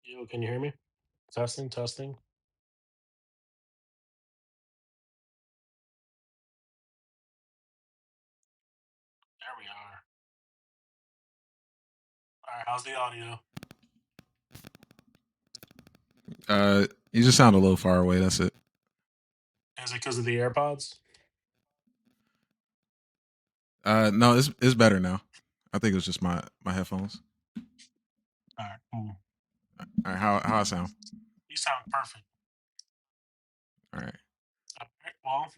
Yo, can you hear me? Testing, testing. There we are. All right, how's the audio? You just sound a little far away. That's it. Is it because of the AirPods? No, it's better now. I think it was just my headphones. All right, cool. All right, how I sound? You sound perfect. All right, All right, well,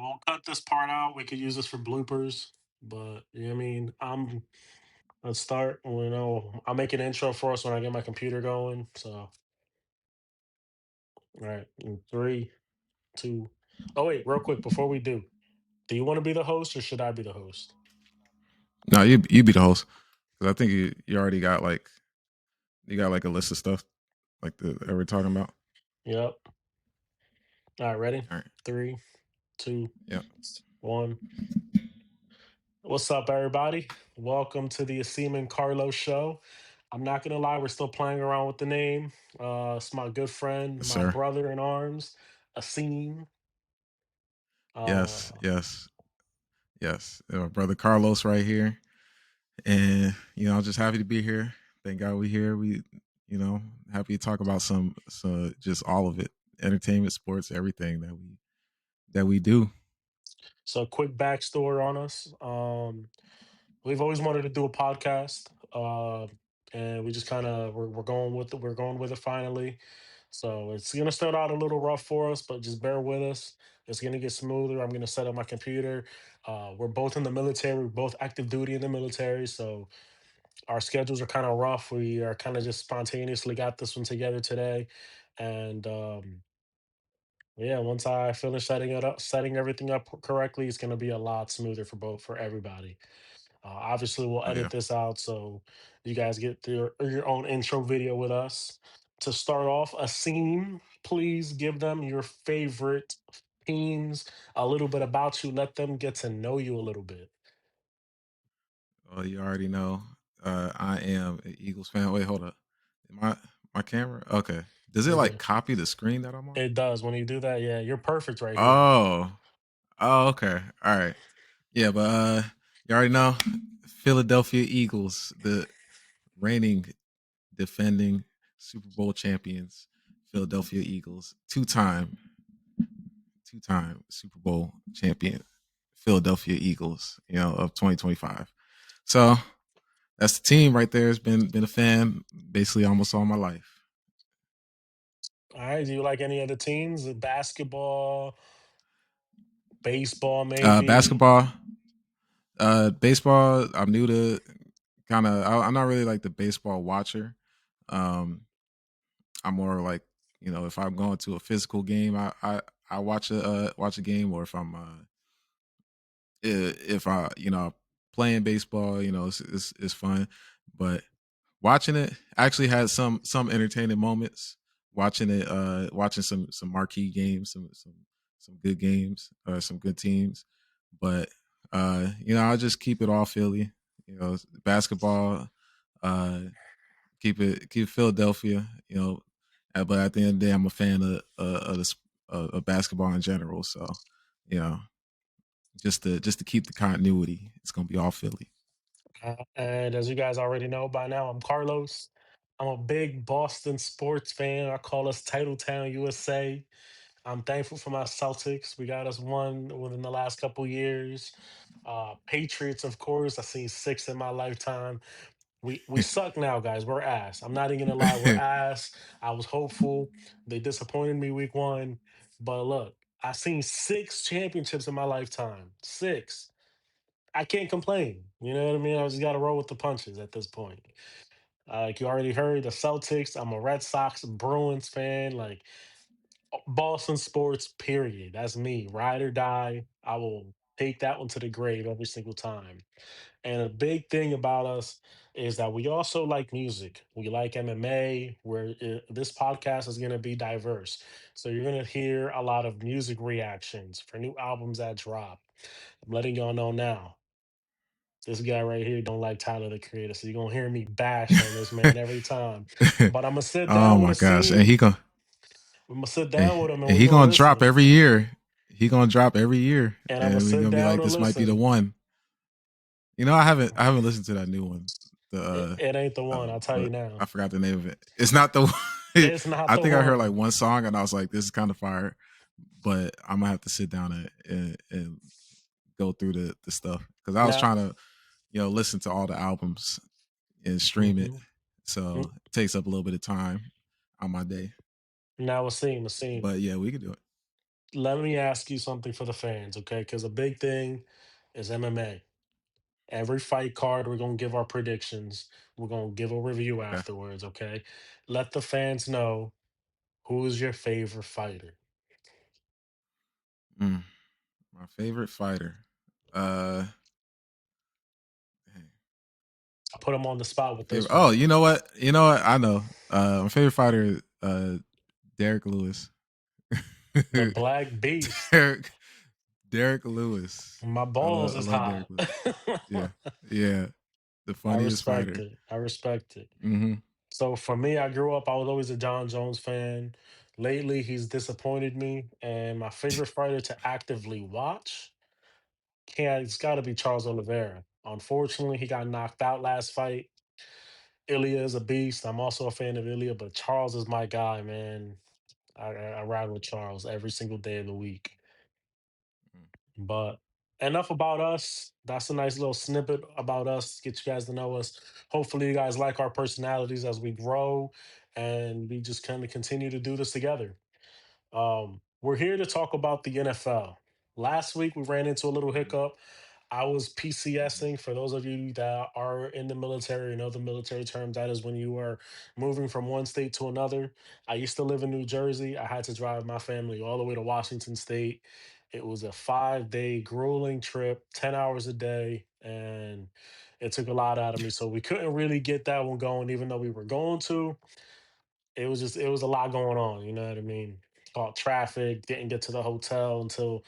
we'll cut this part out. We could use this for bloopers, but you know what I mean? Let's start. I'll make an intro for us when I get my computer going. So, all right, in three, two. Oh wait, real quick before we do you want to be the host or should I be the host? no, you be the host because I think you already got like a list of stuff like the that we're talking about. Yep. All right, ready? All right, Three, two, yeah, one. What's up, everybody? Welcome to the Aseem and Carlos show. I'm not gonna lie, we're still playing around with the name. It's my good friend, yes, my sir. brother in arms, Aseem. Yes, Uh, yes, yes. My brother Carlos right here, and I'm just happy to be here. Thank God we here. Happy to talk about just all of it, entertainment, sports, everything that we do. so, a quick backstory on us. We've always wanted to do a podcast, and we just kind of we're going with it. We're going with it finally. So it's gonna start out a little rough for us, but just bear with us. It's gonna get smoother. I'm gonna set up my computer. We're both in the military. We're both active duty in the military, so our schedules are kind of rough. We are kind of just spontaneously got this one together today, and yeah, once I finish setting everything up correctly, it's gonna be a lot smoother for everybody. Obviously, we'll Oh edit yeah. this out so you guys get your own intro video with us. To start off, a scene, please give them your favorite teams, a little bit about you. Let them get to know you a little bit. Well, you already know. I am an Eagles fan. Wait, hold up. My camera? Okay. Does it like Yeah, copy the screen that I'm on? it does. When you do that, yeah, you're perfect right here. Oh. Oh, okay. All right. Yeah, but you already know. Philadelphia Eagles, the reigning defending Super Bowl champions, Philadelphia Eagles, two-time Super Bowl champion, Philadelphia Eagles, of 2025. So that's the team right there. Has been a fan basically almost all my life. All right. Do you like any other teams? Basketball, baseball, maybe? Basketball, baseball. I'm new to kind of. I'm not really like the baseball watcher. Um, I'm more like if I'm going to a physical game, I watch a game, or if I playing baseball, it's fun, but watching it actually had some entertaining moments. Watching some marquee games, some good games, some good teams, but I just keep it all Philly. Basketball, uh, keep Philadelphia. But at the end of the day, I'm a fan of basketball in general. So, you know, just to keep the continuity, it's gonna be all Philly. And as you guys already know by now, I'm Carlos. I'm a big Boston sports fan. I call us Titletown USA. I'm thankful for my Celtics. We got us one within the last couple years. Patriots, of course. I've seen six in my lifetime. We suck now, guys. We're ass. I'm not even gonna lie. We're ass. I was hopeful. They disappointed me week one. But look, I've seen six championships in my lifetime. Six. I can't complain. You know what I mean? I just got to roll with the punches at this point. Like you already heard, the Celtics. I'm a Red Sox, Bruins fan. Like Boston sports. Period. That's me. Ride or die. I will take that one to the grave every single time. And a big thing about us is that we also like music. We like MMA. Where this podcast is going to be diverse, so you're going to hear a lot of music reactions for new albums that drop. I'm letting y'all know now. This guy right here don't like Tyler the Creator, so you're gonna hear me bash on this man every time. But I'm gonna sit Oh down with my a gosh, and scene. I'm gonna sit and, down with him, and and we're he gonna gonna drop listen. every year. He gonna drop every year, And I'm gonna and we're sit gonna be down like, and this might be the listen. one. You know, I haven't listened to that new one. The It ain't the one. I'll tell you what now. I forgot the name of it. It's not the one. It's not I the think I heard like one. one song and I was like, this is kind of fire, but I'm gonna have to sit down and go through the stuff because I was Now, trying to listen to all the albums and stream it, mhm. so it takes up a little bit of time on my day. Now Aseem. But yeah, we could do it. Let me ask you something for the fans, okay? Because a big thing is MMA. Every fight card, we're gonna give our predictions. We're gonna give a review Okay. afterwards, okay? Let the fans know who is your favorite fighter. Mm, my favorite fighter. Uh, dang, I put them on the spot with favorite. this Oh, one. you know what? You know what? I know. My favorite fighter. Derek Lewis. The Black Beast. Derek Derek Lewis. My I balls love I is love hot. Derek Lewis. Yeah, yeah, the I funniest respect fighter. it. I respect it. Hmm. So for me, I grew up, I was always a John Jones fan. Lately, he's disappointed me. And my favorite fighter to actively watch, can't it's gotta be Charles Oliveira. Unfortunately, he got knocked out last fight. Ilya is a beast. I'm also a fan of Ilya, but Charles is my guy, man. I ride with Charles every single day of the week. But enough about us. That's a nice little snippet about us, get you guys to know us. Hopefully, you guys like our personalities as we grow and we just kind of continue to do this together. We're here to talk about the NFL. Last week, we ran into a little hiccup. I was PCSing. For those of you that are in the military and know the military term, that is when you are moving from one state to another. I used to live in New Jersey. I had to drive my family all the way to Washington State. It was a 5 day grueling trip, 10 hours a day, and it took a lot out of me. So we couldn't really get that one going, even though we were going to. It was a lot going on, you know what I mean? Caught traffic, didn't get to the hotel until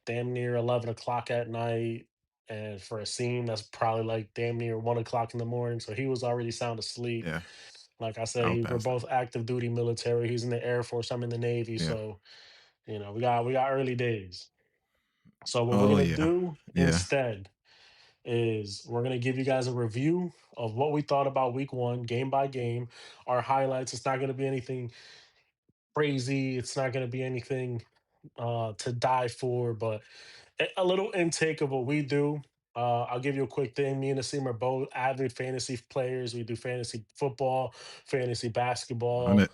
damn near 11 o'clock at night. And for a scene, that's probably like damn near 1 o'clock in the morning. So he was already sound asleep. Yeah, Like I said, I was we're past that. both active duty military. He's in the Air Force. I'm in the Navy. Yeah. So, we got early days. So what we're Oh gonna yeah, do yeah. instead is we're gonna give you guys a review of what we thought about week one, game by game, our highlights. It's not gonna be anything crazy. It's not gonna be anything to die for, but a little intake of what we do. I'll give you a quick thing. Me and Aseem are both avid fantasy players. We do fantasy football, fantasy basketball, 100.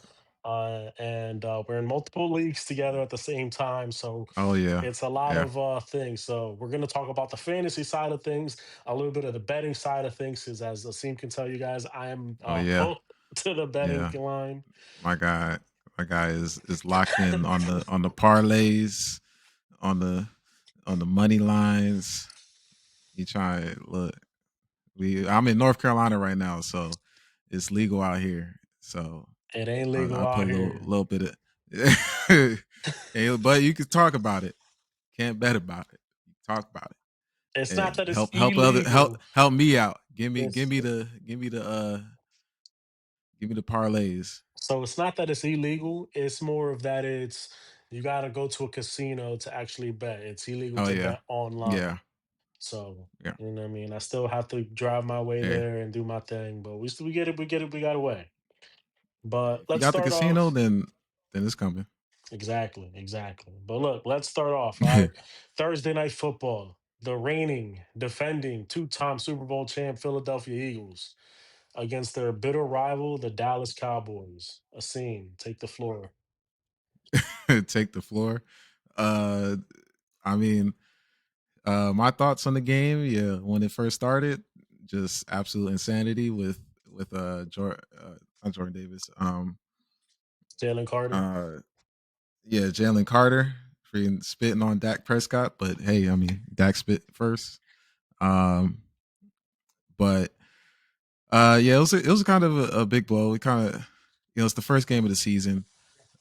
and we're in multiple leagues together at the same time. So Oh yeah, it's a lot yeah. of things. So we're going to talk about the fantasy side of things, a little bit of the betting side of things, because as Aseem can tell you guys, I am Oh yeah, hooked to the betting yeah. line. My guy, my guy is locked in on the parlays, on the money lines. He trying look. I'm in North Carolina right now, so it's legal out here. So It ain't I legal put out a little here. little bit of, but you can talk about it. Can't bet about it. Talk about it. It's not Hey, that it's help illegal. help me out. It's Give me the parlays. So it's not that it's illegal. It's more of that it's you got to go to a casino to actually bet. It's illegal Oh to yeah, bet online. yeah, So yeah. you know what I mean. I still have to drive my way Hey, there and do my thing, but we get it. We get it. We got away. But if you let's got the start casino, off. then it's coming. Exactly. But look, let's start off. All right, Thursday night football. The reigning, defending, two-time Super Bowl champ Philadelphia Eagles against their bitter rival, the Dallas Cowboys. Asim, take the floor. Take the floor. Uh, I mean, my thoughts on the game. Yeah, when it first started, just absolute insanity with not Jordan Davis. Jalen Carter. Uh, yeah, Jalen Carter freaking spitting on Dak Prescott, but hey, I mean, Dak spit first. Um, but yeah, it was kind of a big blow. It kind of, it's the first game of the season.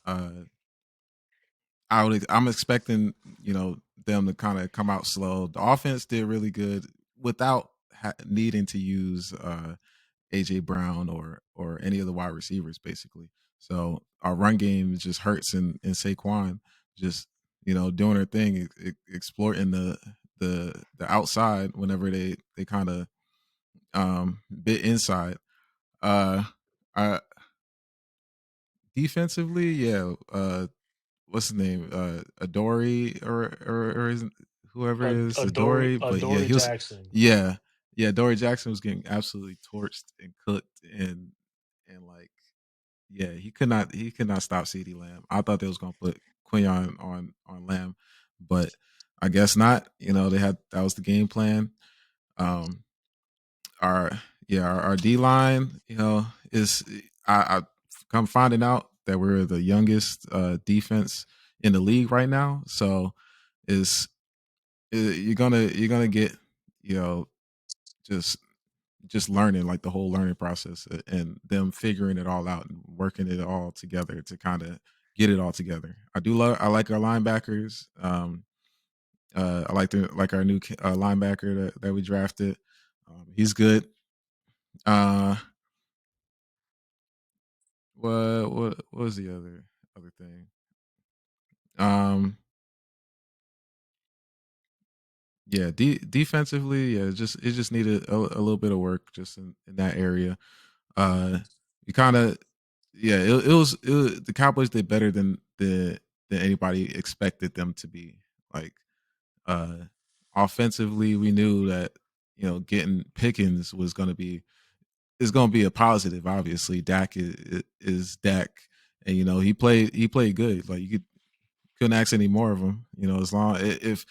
Uh, I'm expecting them to kind of come out slow. The offense did really good without needing to use AJ Brown or any of the wide receivers basically. So our run game just hurts and Saquon just doing her thing, exploiting the outside whenever they kind of bit inside. Uh, I, defensively, yeah. What's his name? Adori or whoever it is Adori. But yeah, Dory he was Jackson. yeah Dory Jackson was getting absolutely torched and cooked and like yeah, he could not stop CeeDee Lamb. I thought they was gonna put Quinion on Lamb, but I guess not. They had that was the game plan. Um, our our D line, is I come finding out that we're the youngest defense in the league right now. So is you're gonna get you know just learning, like the whole learning process, and them figuring it all out and working it all together to kind of get it all together. I like our linebackers. I like our new linebacker that we drafted. He's good. Uh, what was the other thing? Um, yeah, defensively, yeah, it just needed a little bit of work just in that area. You kind of yeah, the Cowboys did better than anybody expected them to be. Like uh, offensively, we knew that getting Pickens is going to be a positive. Obviously, Dak is Dak, and he played good. Like couldn't ask any more of him. As long if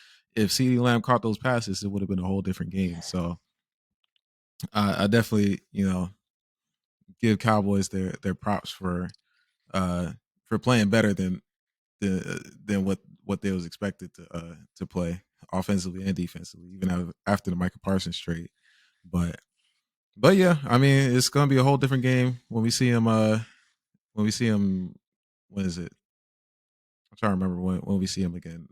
CeeDee Lamb caught those passes, it would have been a whole different game. So I definitely give Cowboys their props for playing better than what they was expected to play offensively and defensively, even after the Michael Parsons trade. But yeah, I mean, it's gonna be a whole different game when we see him. When we see him, when is it? I'm trying to remember when we see him again.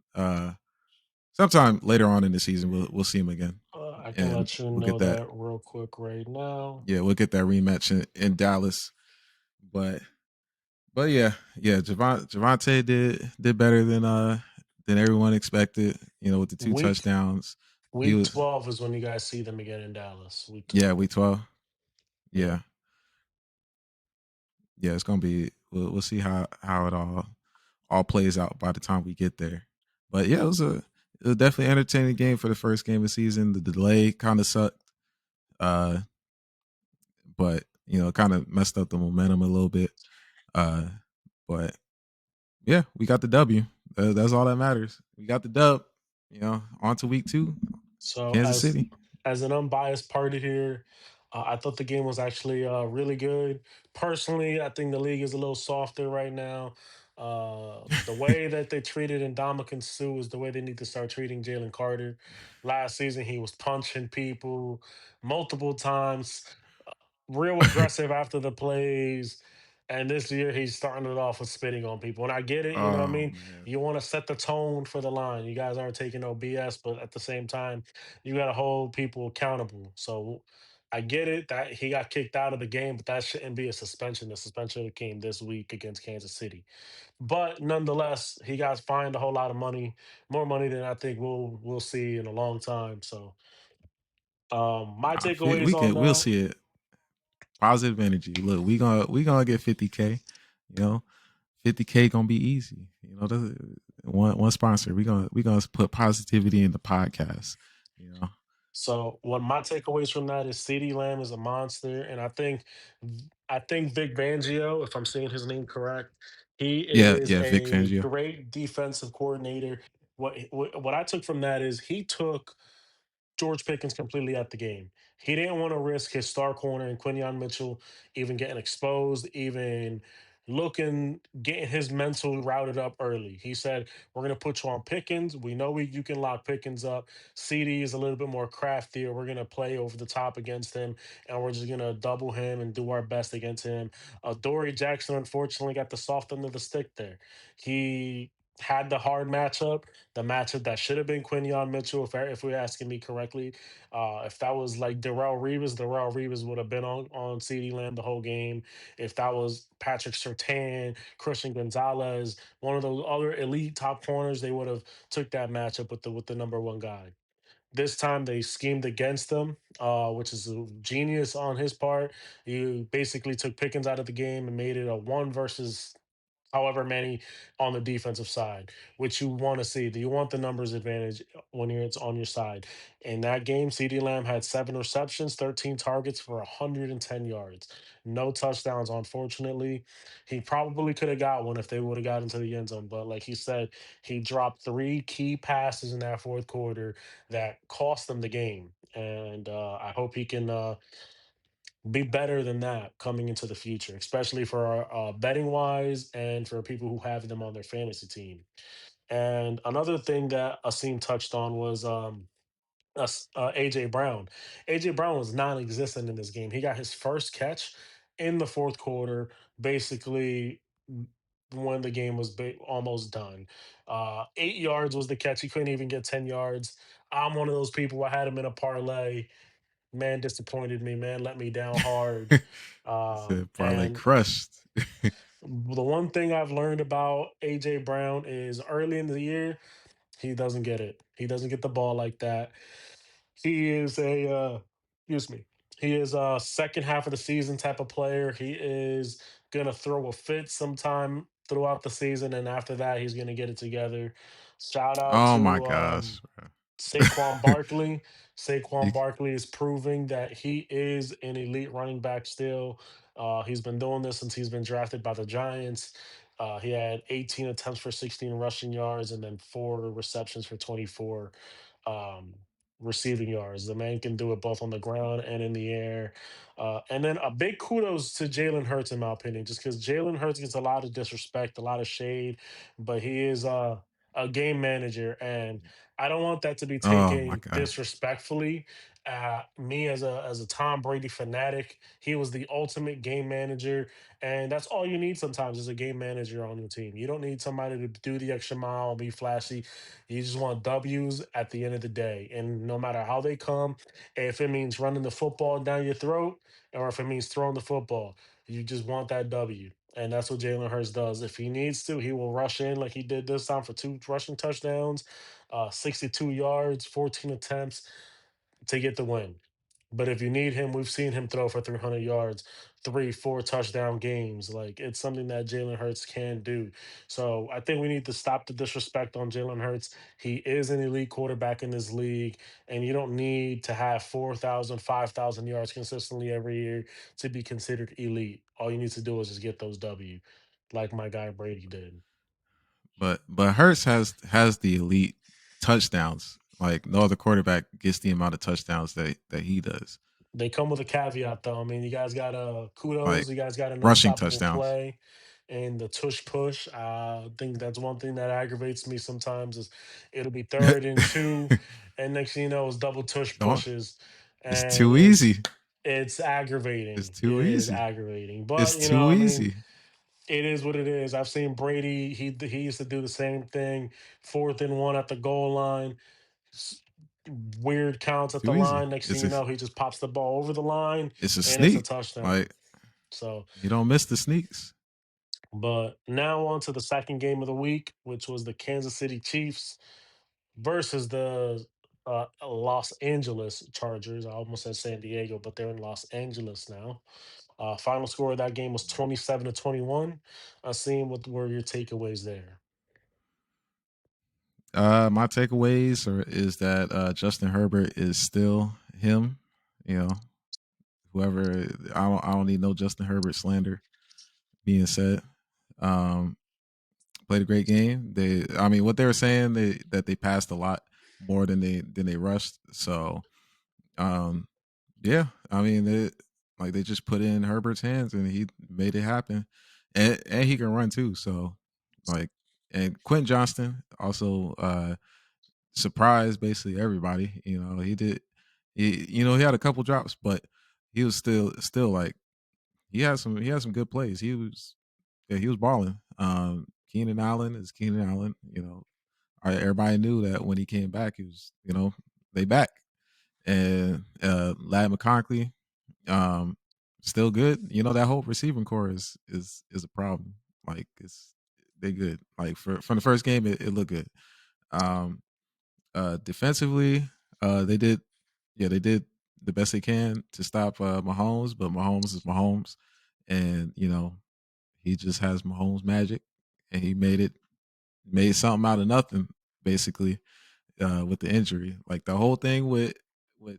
Sometime later on in the season, we'll see him again, I can and let you we'll get know that. that real quick right now. Yeah, we'll get that rematch in Dallas. But yeah, Javante did better than everyone expected. With the two Week touchdowns, he week was 12 is when you guys see them again in Dallas. Week yeah 12. week 12. Yeah. Yeah, yeah, it's gonna be. We'll see how it all plays out by the time we get there. But yeah, it was definitely an entertaining game for the first game of the season. The delay kind of sucked, uh, but kind of messed up the momentum a little bit. Uh, but yeah, we got the W. That's all that matters. We got the dub. On to week 2, So Kansas City. as an unbiased party here, I thought the game was actually really good. Personally, I think the league is a little softer right now. The way that they treated Ndamukong Suh is the way they need to start treating Jalen Carter. Last season, he was punching people multiple times, real aggressive after the plays. And this year he's starting it off with spitting on people. And I get it, you know what I Oh mean? man. You want to set the tone for the line. You guys aren't taking no BS, but at the same time, you got to hold people accountable. So I get it that he got kicked out of the game, but that shouldn't be a suspension. The suspension came this week against Kansas City. But nonetheless, he got fined a whole lot of money, more money than I think we'll see in a long time. So my Nah, takeaways we on can we'll that. see it. Positive energy. Look, we gonna get 50K. You know, 50K gonna be easy. That's one sponsor. We gonna put positivity in the podcast. You know. So what my takeaways from that is CeeDee Lamb is a monster, and I think Vic Fangio, if I'm saying his name correct, he Yeah, is yeah. Vic a Fangio. great defensive coordinator. What I took from that is he took George Pickens completely at the game. He didn't want to risk his star corner and Quinion Mitchell even getting exposed, even getting his mental routed up early. He said, "We're going to put you on Pickens. We know you can lock Pickens up. CD is a little bit more craftier. We're going to play over the top against him, and we're just going to double him and do our best against him." Dory Jackson, unfortunately, got the soft end of the stick there. He had the hard matchup, the matchup that should have been Quinion Mitchell, if we're asking me correctly. If that was like Darrell Reeves would have been on CD Lamb the whole game. If that was Patrick Surtain, Christian Gonzalez, one of those other elite top corners, they would have took that matchup with the number one guy. This time they schemed against them, which is a genius on his part. You basically took Pickens out of the game and made it a one versus however many on the defensive side, which you want to see. Do you want the numbers advantage when it's on your side? In that game, CeeDee Lamb had 7 receptions, 13 targets for 110 yards. No touchdowns, unfortunately. He probably could have got one if they would have got into the end zone. But like he said, he dropped 3 key passes in that fourth quarter that cost them the game. And I hope he can be better than that coming into the future, especially for betting wise and for people who have them on their fantasy team. And another thing that Asim touched on was AJ Brown. AJ Brown was non-existent in this game. He got his first catch in the fourth quarter, basically when the game was almost done. 8 yards was the catch. He couldn't even get 10 yards. I'm one of those people. I had him in a parlay. Man disappointed me. Man let me down hard. He said parlay And crushed. the one thing I've learned about AJ Brown is early in the year, he doesn't get it. He doesn't get the ball like that. He is excuse me. He is a second half of the season type of player. He is gonna throw a fit sometime throughout the season, and after that, he's gonna get it together. Shout out Oh my to gosh, Saquon bro. Barkley. You Saquon Barkley is proving that he is an elite running back still. He's been doing this since he's been drafted by the Giants. He had 18 attempts for 16 rushing yards and then 4 receptions for 24 um, receiving yards. The man can do it both on the ground and in the air. And then a big kudos to Jalen Hurts, in my opinion, just because Jalen Hurts gets a lot of disrespect, a lot of shade, but he is a game manager. And I don't want that to be oh my taken god. disrespectfully. Me as a Tom Brady fanatic, he was the ultimate game manager, and that's all you need sometimes is a game manager on your team. You don't need somebody to do the extra mile, be flashy. You just want W's at the end of the day, and no matter how they come, if it means running the football down your throat, or if it means throwing the football, you just want that W. And that's what Jalen Hurts does. If he needs to, he will rush in like he did this time for 2 rushing touchdowns, 62 yards, 14 attempts to get the win. But if you need him, we've seen him throw for 300 yards, 4 touchdown games. Like it's something that Jalen Hurts can do. So I think we need to stop the disrespect on Jalen Hurts. He is an elite quarterback in this league, and you don't need to have 4,000, 5,000 yards consistently every year to be considered elite. All you need to do is just get those W, like my guy Brady did. But Hurts has the elite touchdowns. Like no other quarterback gets the amount of touchdowns that he does. They come with a caveat, though. I mean, you guys got Like kudos. You guys got an rushing unstoppable touchdowns. play, and the tush push. I think that's one thing that aggravates me sometimes. Is it'll be third and two, and next thing you know, it's double tush Don't. pushes, It's and too it's easy. it's It's aggravating. It too is easy. aggravating, It's but too I mean, easy. it is what it is. I've seen Brady. He used to do the same thing. 4th and 1 at the goal line, s- weird counts It's at the too easy. line. Next thing you know, he just pops the ball over the line It's a and it's a sneak. touchdown. Like So, you don't miss the sneaks. but now on to the second game of the week, which was the Kansas City Chiefs versus the Los Angeles Chargers. I almost said San Diego, but they're in Los Angeles now. Final score of that game was 27-21. I seen what were your takeaways there. My takeaways is that Justin Herbert is still him. You know, whoever I don't need no Justin Herbert slander being said. Um, played a great game. I mean, what they were saying that they passed a lot more than they rushed. So, um, yeah, I mean, they just put it in Herbert's hands and he made it happen, and he can run too. So, like, and Quentin Johnston also surprised basically everybody. You know, he did. He had a couple drops, but he was still like he had some good plays. He was balling. Keenan Allen is Keenan Allen. Everybody knew that when he came back, he was, they back. And Lad McConkey, um, still good. That whole receiving core is a problem. Like they good. Like from the first game, it looked good. Um, Defensively, they did, yeah, they did the best they can to stop Mahomes, but Mahomes is Mahomes, and he just has Mahomes magic, and he made something out of nothing, basically, with the injury. Like the whole thing with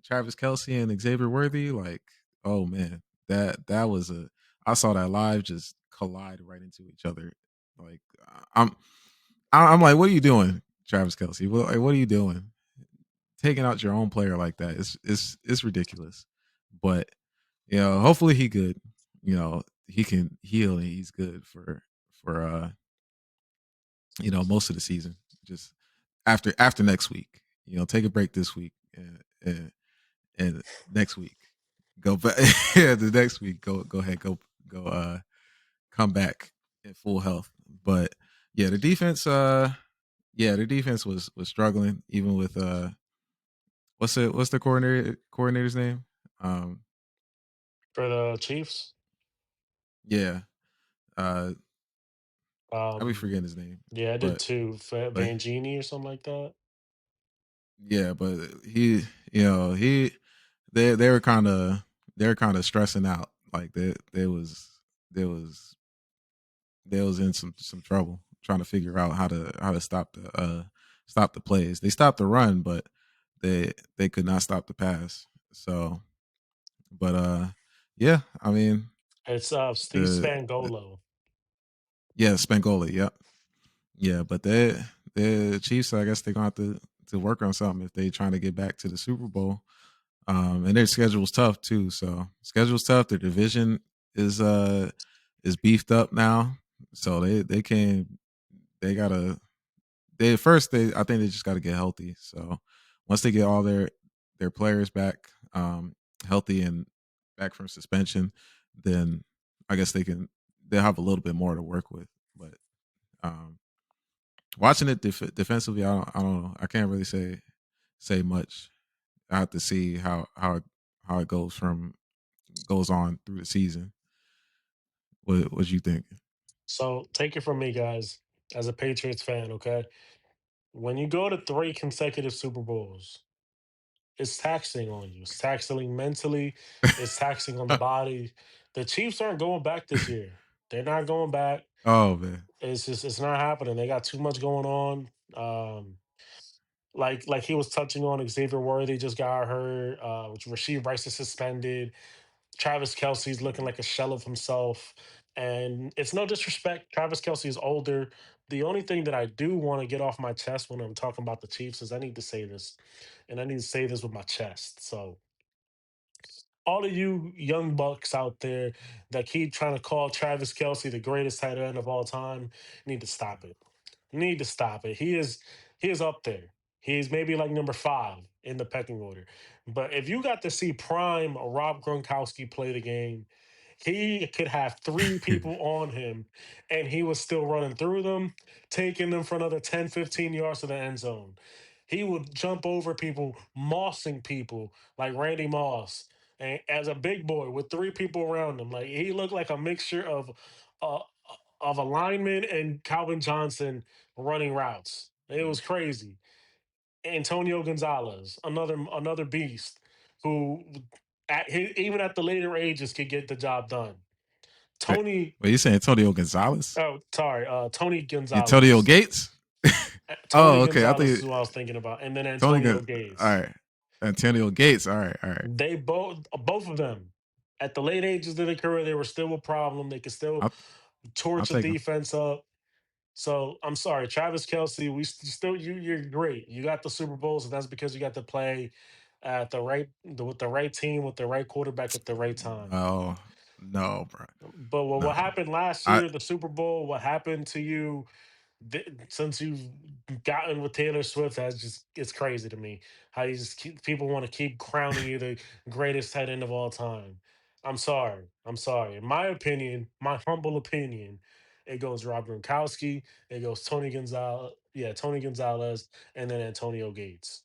Travis Kelsey and Xavier Worthy, like, oh man, that was I saw that live just collide right into each other. Like I'm I'm like, what are you doing, Travis Kelsey? What are you doing? Taking out your own player like that is ridiculous. But hopefully he good. He can heal and he's good for most of the season. Just after next week, take a break this week and next week go back. Yeah, the next week go ahead go come back in full health. But yeah, the defense was struggling even with what's the coordinator's name? Um, For the Chiefs. yeah, uh, I be Um, forgetting his name, yeah, I did but too. but Vangini or something like that. yeah, but he they were kind of stressing out, like there was they was in some trouble trying to figure out how to stop the plays. They stopped the run, but they could not stop the pass. So, but yeah, I mean It's Steve the Spangolo. yeah, Spangoli, yep. Yeah, but the Chiefs, I guess they're gonna have to work on something if they trying to get back to the Super Bowl. And their schedule's tough too. So schedule's tough. Their division is is beefed up now. So they gotta they first they I think they just gotta get healthy. So once they get all their players back healthy and back from suspension, then I guess they'll have a little bit more to work with. But um watching it defensively, I don't know. I can't really say much. I have to see how it goes on through the season. What you think? So take it from me, guys, as a Patriots fan. Okay, when you go to three consecutive Super Bowls, it's taxing on you. It's taxing mentally. It's taxing on the body. The Chiefs aren't going back this year. They're not going back. Oh man. It's not happening. They got too much going on. Like he was touching on, Xavier Worthy just got hurt. Rasheed Rice is suspended. Travis Kelsey's looking like a shell of himself. And it's no disrespect. Travis Kelsey is older. The only thing that I do want to get off my chest when I'm talking about the Chiefs is I need to say this, and I need to say this with my chest. So all of you young bucks out there that keep trying to call Travis Kelsey the greatest tight end of all time need to stop it. Need to stop it. He is up there. He's maybe like number five in the pecking order. But if you got to see prime Rob Gronkowski play the game, he could have three people on him and he was still running through them, taking them for another 10, 15 yards to the end zone. He would jump over people, mossing people like Randy Moss. And as a big boy with three people around him, like he looked like a mixture uh, of a lineman and Calvin Johnson running routes. It was crazy. Antonio Gonzalez, another beast who even at the later ages could get the job done. Wait, Tony, you saying Antonio Gonzalez? oh sorry, Tony Antonio Gonzalez. Gates? Tony Oh, okay. I Gonzalez is think who I was thinking about, and then Tony. Antonio All Gaze. right, Antonio Gates. All right, all right. They both of them at the late ages of their career, they were still a problem. They could still I'll I'll torch a take him. defense up. So I'm sorry, Travis Kelsey. Still you're great. You got the Super Bowls, and that's because you got to play at with the right team, with the right quarterback at the right time. No, no, bro. But what No. happened last I year, the Super Bowl? What happened to you since you've gotten with Taylor Swift? Has just it's crazy to me how people want to keep crowning you the greatest tight end of all time. I'm sorry. I'm sorry. In my opinion, my humble opinion, It goes Rob Gronkowski. It goes Tony Gonzalez. Yeah, Tony Gonzalez, and then Antonio Gates.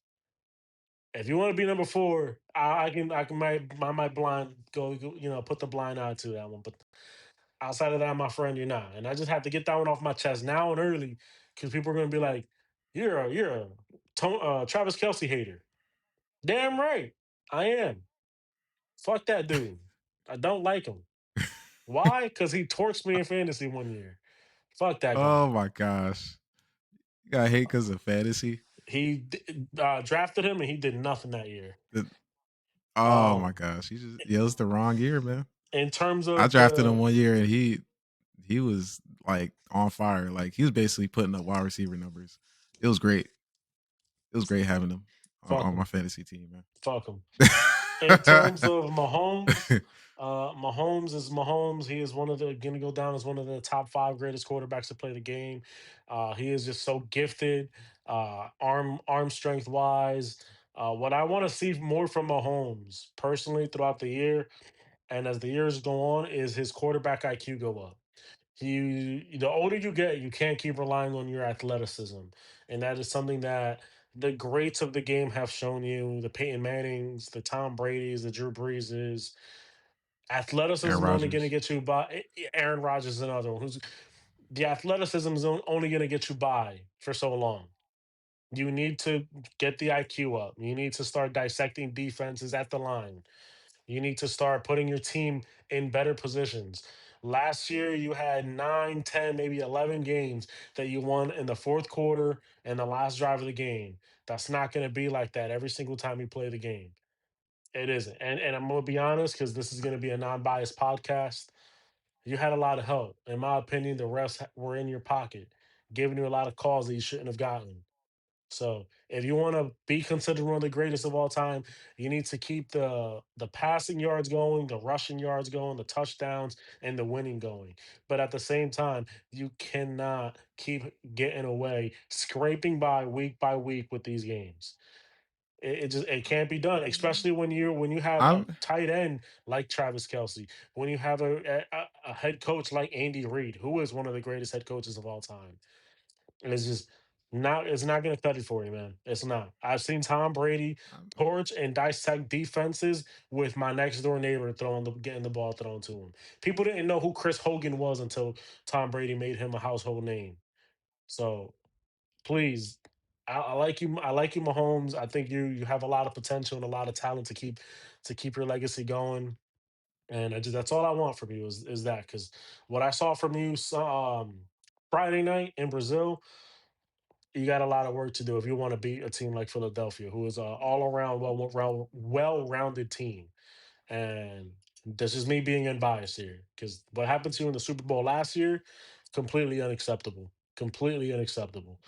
If you want to be number four, I might blind put the blind eye to that one. But outside of that, my friend, you're not. And I just have to get that one off my chest now and early because people are going to be like, you're a Travis Kelsey hater. Damn right, I am. Fuck that dude. I don't like him. Why? Because he torched me in fantasy one year. Fuck that Oh guy. my gosh. You got hate because of fantasy? Drafted him and he did nothing that year. The- oh my Um, gosh. It was the wrong year, man. in terms I of drafted him the one year and he was like on fire. Like he was basically putting up wide receiver numbers. It was great. It was great having him fuck on my him, fantasy team, man. fuck him. In terms of Mahomes, Mahomes is Mahomes. He is gonna go down as one of the top five greatest quarterbacks to play the game. He is just so gifted, arm strength wise. What I want to see more from Mahomes personally throughout the year and as the years go on is his quarterback IQ go up. The older you get, you can't keep relying on your athleticism, and that is something that the greats of the game have shown you. The Peyton Mannings, the Tom Brady's, the Drew Breeses. Aaron Athleticism only going to Rodgers. get you by. Aaron Rodgers is another one. Who's the athleticism is only going to get you by for so long. You need to get the IQ up. You need to start dissecting defenses at the line. You need to start putting your team in better positions. Last year, you had 9, 10, maybe 11 games that you won in the fourth quarter and the last drive of the game. That's not going to be like that every single time you play the game. It isn't. And I'm going to be honest because this is going to be a non biased podcast. You had a lot of help. In my opinion, the refs were in your pocket, giving you a lot of calls that you shouldn't have gotten. So if you want to be considered one of the greatest of all time, you need to keep the passing yards going, the rushing yards going, the touchdowns, and the winning going. But at the same time, you cannot keep getting away, scraping by week with these games. It can't be done, especially when you have I a tight end like Travis Kelsey, when you have a head coach like Andy Reid, who is one of the greatest head coaches of all time. It's just it's not gonna cut it for you, man. It's not. I've seen Tom Brady torch and dissect defenses with my next door neighbor getting the ball thrown to him. People didn't know who Chris Hogan was until Tom Brady made him a household name. So please, I like you. I like you, Mahomes. I think you have a lot of potential and a lot of talent to keep your legacy going. And that's all I want from you is that because what I saw from you Friday night in Brazil, you got a lot of work to do if you want to beat a team like Philadelphia, who is a all around well rounded team. And this is me being unbiased here because what happened to you in the Super Bowl last year, completely unacceptable. Completely unacceptable.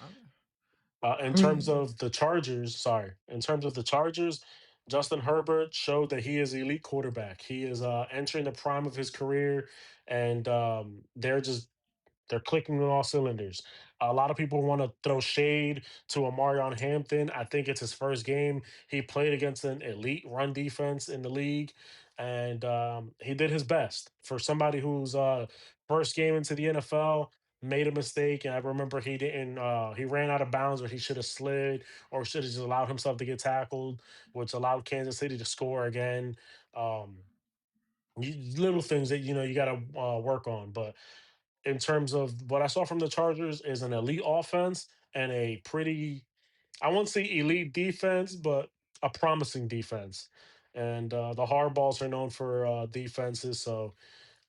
I, In I terms mean, of the Chargers, sorry, in terms of the Chargers, Justin Herbert showed that he is elite quarterback. He is entering the prime of his career, and they're clicking on all cylinders. A lot of people want to throw shade to Amarion Hampton. I think it's his first game. He played against an elite run defense in the league, and he did his best for somebody who's first game into the NFL. Made a mistake, and I remember he didn't. He ran out of bounds, where he should have slid, or should have just allowed himself to get tackled, which allowed Kansas City to score again. Um, Little things that you got to work on, but in terms of what I saw from the Chargers is an elite offense and a pretty, I won't say elite defense, but a promising defense. And the Hardballs are known for defenses, so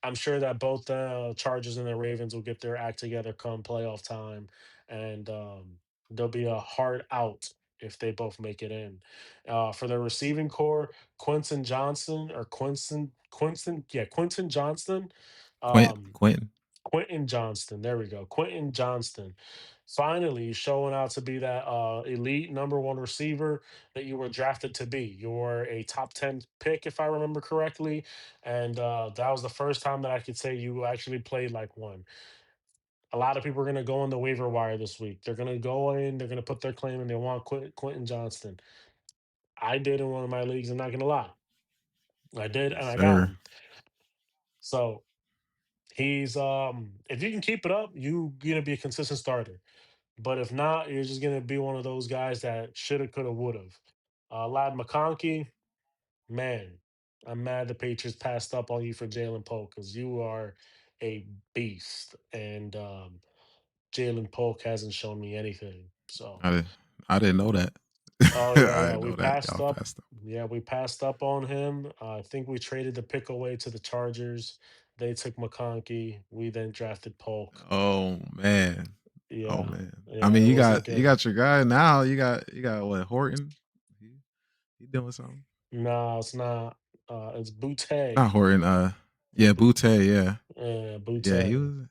I'm sure that both the Chargers and the Ravens will get their act together come playoff time, and there'll be a hard out if they both make it in. For the receiving core, Quinton Johnson or Quinton Johnston. Um, Quentin. Quentin Johnston. There we go. Quentin Johnston. Finally showing out to be that elite number one receiver that you were drafted to be. You were a top 10 pick, if I remember correctly. And that was the first time that I could say you actually played like one. A lot of people are going to go on the waiver wire this week. They're going to go in, they're going to put their claim and they want Quentin Johnston. I did in one of my leagues. I'm not going to lie. I did, Yes, and I got sir. him. So He's if you can keep it up, you gonna be a consistent starter. But if not, you're just gonna be one of those guys that shoulda, coulda, woulda. Lad McConkey, man, I'm mad the Patriots passed up on you for Jalen Polk because you are a beast, and Jalen Polk hasn't shown me anything. So, I didn't I didn't know that. oh yeah, I yeah, didn't we know that passed y'all up. passed up. Yeah, we passed up on him. I think we traded the pick away to the Chargers. They took McConkey. We then drafted Polk. Oh man. Oh Yeah, man. I yeah, mean, it you wasn't got you good. got your guy now. You got what Horton? He, he doing something. No, it's not. It's Boutte. Not Horton. Yeah, Butte. Yeah, yeah. He Boutte. was.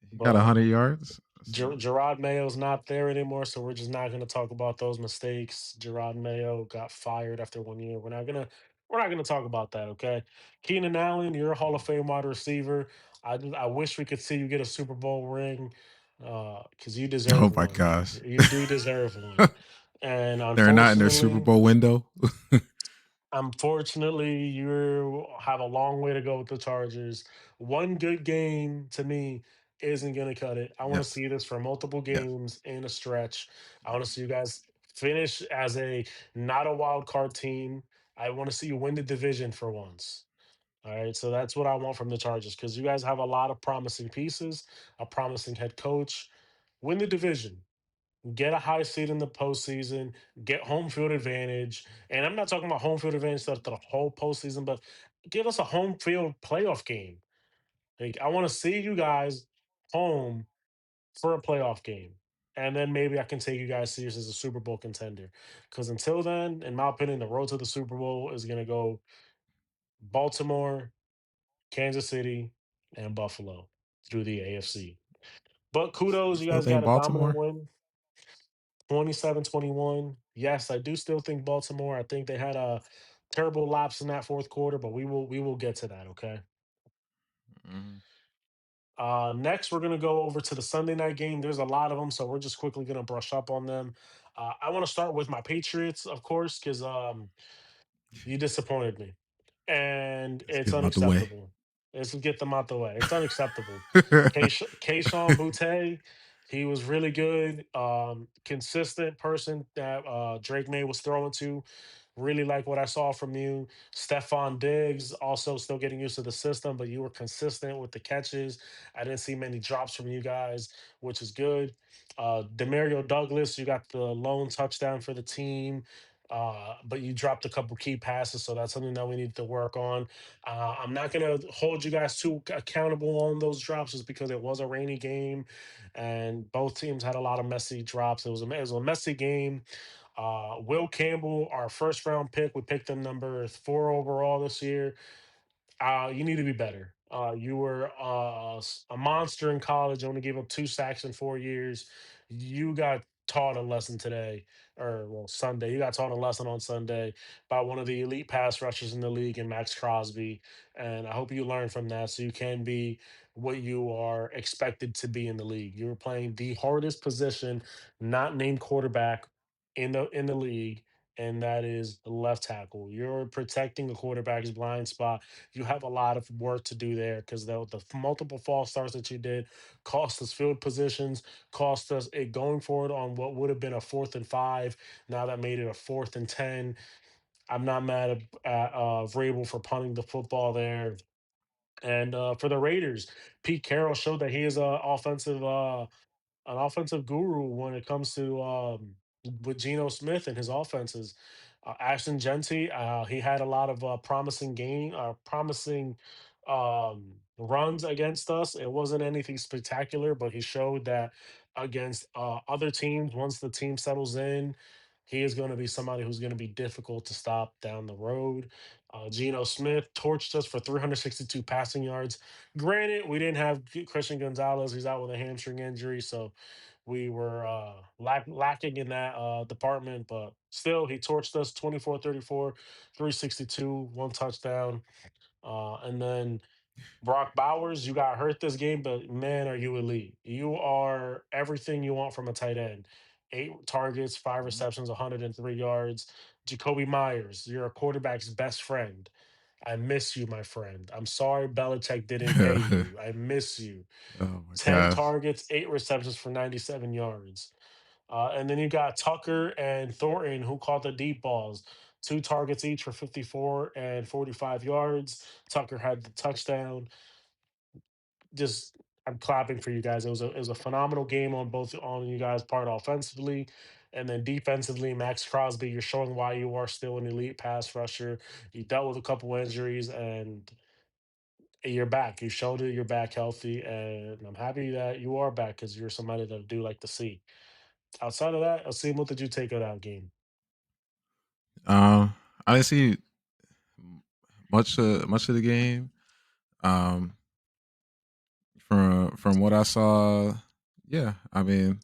He got But 100 yards. So Gerard Mayo's not there anymore, so we're just not going to talk about those mistakes. Gerard Mayo got fired after 1 year. We're not gonna talk about that. Okay, Keenan Allen, you're a Hall of Fame wide receiver. I wish we could see you get a Super Bowl ring, because you deserve oh my one. gosh, You do deserve one, and they're not in their Super unfortunately. Bowl window. Unfortunately, you have a long way to go with the Chargers. One good game to me isn't going to cut it. I want to yes, see this for multiple yes. games in a stretch. I want to see you guys finish as a not a wild card team. I want to see you win the division for once. All right. So that's what I want from the Chargers because you guys have a lot of promising pieces, a promising head coach. Win the division, get a high seed in the postseason, get home field advantage. And I'm not talking about home field advantage throughout the whole postseason, but give us a home field playoff game. Like I want to see you guys home for a playoff game. And then maybe I can take you guys serious as a Super Bowl contender. Because until then, in my opinion, the road to the Super Bowl is going to go Baltimore, Kansas City, and Buffalo through the AFC. But You kudos, you still guys got think a dominant Baltimore? win. 27-21. Yes, I do still think Baltimore. I think they had a terrible lapse in that fourth quarter, but we will get to that, okay? Mhm. Next, we're gonna go over to the Sunday night game. There's a lot of them, so we're just quickly gonna brush up on them. I want to start with my Patriots, of course, because you disappointed me, and Let's it's get them out the way. unacceptable. Let's get them out the way. It's unacceptable. Kayshawn Boutte, he was really good, consistent person that Drake May was throwing to. Really like what I saw from you. Stephon Diggs, also still getting used to the system, but you were consistent with the catches. I didn't see many drops from you guys, which is good. Demario Douglas, you got the lone touchdown for the team. But you dropped a couple key passes, so that's something that we need to work on. I'm not going to hold you guys too accountable on those drops just because it was a rainy game and both teams had a lot of messy drops. It was a messy game. Will Campbell, our first round pick, we picked him number 4 overall this year. You need to be better. You were a monster in college. Only gave up 2 sacks in 4 years. You got taught a lesson today, or well, Sunday. You got taught a lesson on Sunday by one of the elite pass rushers in the league, and Max Crosby. And I hope you learn from that, so you can be what you are expected to be in the league. You were playing the hardest position, not named quarterback in the league, and that is left tackle. You're protecting the quarterback's blind spot. You have a lot of work to do there because the multiple false starts that you did cost us field positions, cost us it going forward on what would have been a 4th and 5. Now that made it a 4th and 10. I'm not mad at Vrabel for punting the football there. And for the Raiders, Pete Carroll showed that he is an offensive guru when it comes to with Geno Smith and his offenses. Ashton Genty, he had a lot of promising runs against us. It wasn't anything spectacular, but he showed that against other teams, once the team settles in, he is going to be somebody who's going to be difficult to stop down the road. Geno Smith torched us for 362 passing yards. Granted, we didn't have Christian Gonzalez. He's out with a hamstring injury, so we were lacking in that department. But still, he torched us 24-34, 362, one touchdown. And then Brock Bowers, you got hurt this game, but man, are you elite. You are everything you want from a tight end. 8 targets, five Mhm. receptions, 103 yards. Jacoby Myers, you're a quarterback's best friend. I miss you, my friend. I'm sorry Belichick didn't pay you. I miss you. Oh my 10 gosh. targets, 8 receptions for 97 yards. And then you got Tucker and Thornton who caught the deep balls. 2 targets each for 54 and 45 yards. Tucker had the touchdown. Just I'm clapping for you guys. It was a phenomenal game on both on you guys' part offensively, and then defensively, Max Crosby. You're showing why you are still an elite pass rusher. You dealt with a couple injuries, and you're back. You showed it. You're back healthy, and I'm happy that you are back because you're somebody that I do like to see. Outside of that, Asim, what did you take of that game? I didn't see much of the game. Um, from what I saw, yeah, I mean,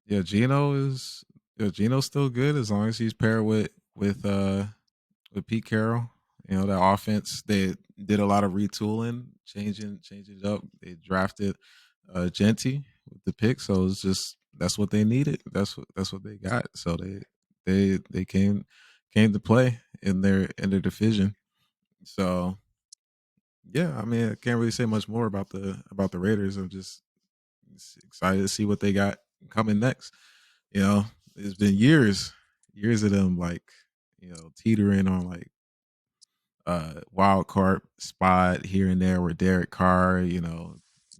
yeah, Gino's still good as long as he's paired with Pete Carroll. You know, that offense, they did a lot of retooling, changing it up. They drafted Genty with the pick, so it's just that's what they needed. That's what they got. So they came to play in their division. So yeah, I mean, I can't really say much more about the Raiders. I'm just excited to see what they got coming next. You know, it's been years of them like teetering on like wild card spot here and there with Derek Carr,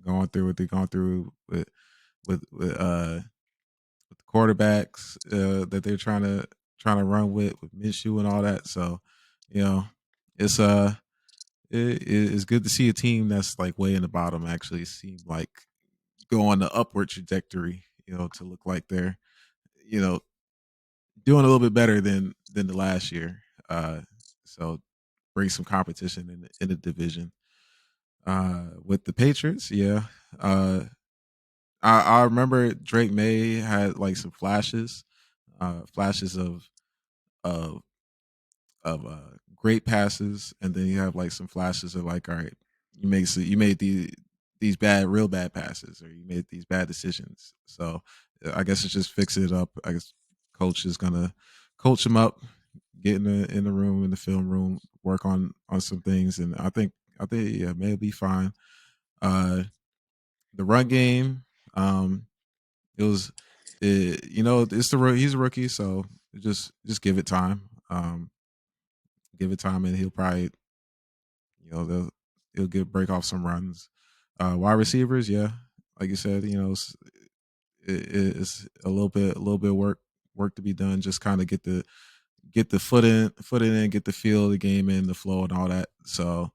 going through what they're going through with the quarterbacks that they're trying to run with Minshew and all that. So, you know, it's it's good to see a team that's like way in the bottom actually seem like go on the upward trajectory. To look like they're you know doing a little bit better than the last year. So bring some competition in the division. With the Patriots, yeah. I remember Drake May had like some flashes of great passes, and then you have like some flashes of like, all right, you made these real bad passes, or you made these bad decisions. So I guess it's just fixing it up. I guess coach is gonna coach him up, get in the room in the film room, work on some things, and I think yeah, maybe be fine. Uh, the run game, it was, it's he's a rookie, so just give it time. Give it time, and he'll probably, he'll get break off some runs. Wide receivers, yeah, like you said, it's a little bit work to be done. Just kind of get the foot in, get the feel of the game in, the flow, and all that. So,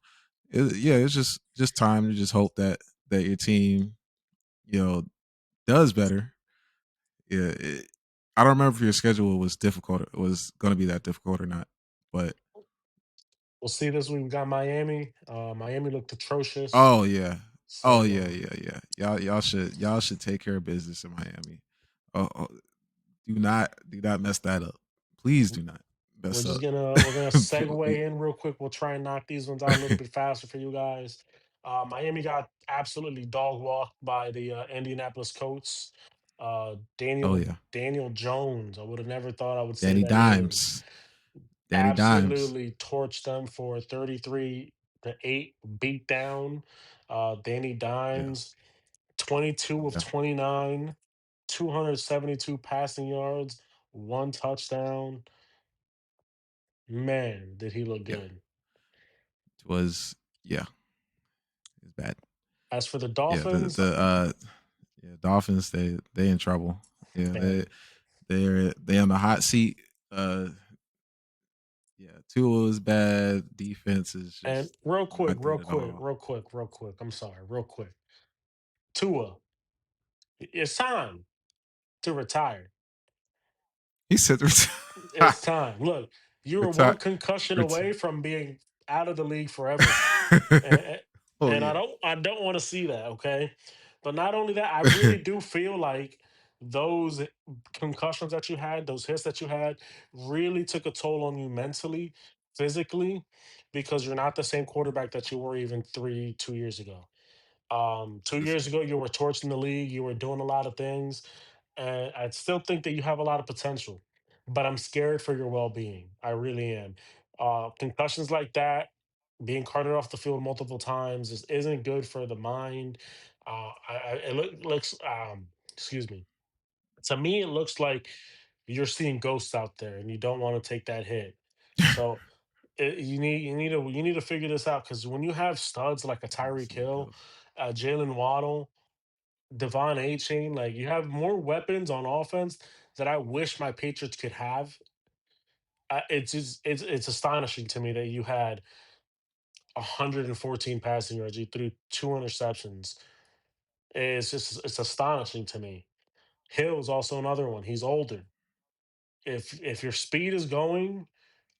yeah, it's just time to just hope that your team, you know, does better. Yeah, I don't remember if your schedule was difficult. It was going to be that difficult or not, but We'll see this week. We got Miami. Miami looked atrocious. oh yeah, oh So yeah, yeah, yeah. Y'all should take care of business in Miami. Oh, do not mess that up. Please do not we're mess just up. gonna we're gonna segue Please. in real quick. We'll try and knock these ones out a little bit faster for you guys. Miami got absolutely dog walked by the Indianapolis Colts. Oh Daniel yeah, Daniel Jones. I would have never thought I would say Danny that name. Dimes. Danny Dimes. Absolutely torched them for 33-8 beatdown. Danny Yeah, Dimes, 22 of yeah, 29, 272 passing yards, 1 touchdown. Man, did he look yeah. good. It was yeah, it's bad. As for the Yeah, Dolphins, yeah, Dolphins, they in trouble. Yeah, man, they on the hot seat. Yeah, Tua is bad. Defense is and just not good at all. real quick. I'm sorry, real quick. Tua, it's time to retire. He said, It's time. Look, you were one "Retire, concussion retire." away from being out of the league forever. And, Oh and yeah, I don't want to see that, okay? But not only that, I really do feel like those concussions that you had, those hits that you had, really took a toll on you mentally, physically, because you're not the same quarterback that you were even 2 years ago. 2 years listen. ago, you were torching the league, you were doing a lot of things, and I still think that you have a lot of potential, but I'm scared for your well-being. I really am. Concussions like that, being carted off the field multiple times, just isn't good for the mind. Looks, excuse me. To me, it looks like you're seeing ghosts out there, and you don't want to take that hit. So you need to figure this out, because when you have studs like a Tyreek Seeing Hill, ghosts. Jalen Waddle, Devon A Chain, like you have more weapons on offense that I wish my Patriots could have. It's astonishing to me that you had 114 passing yards, you threw two interceptions. It's astonishing to me. Hill's also another one. He's older. If your speed is going,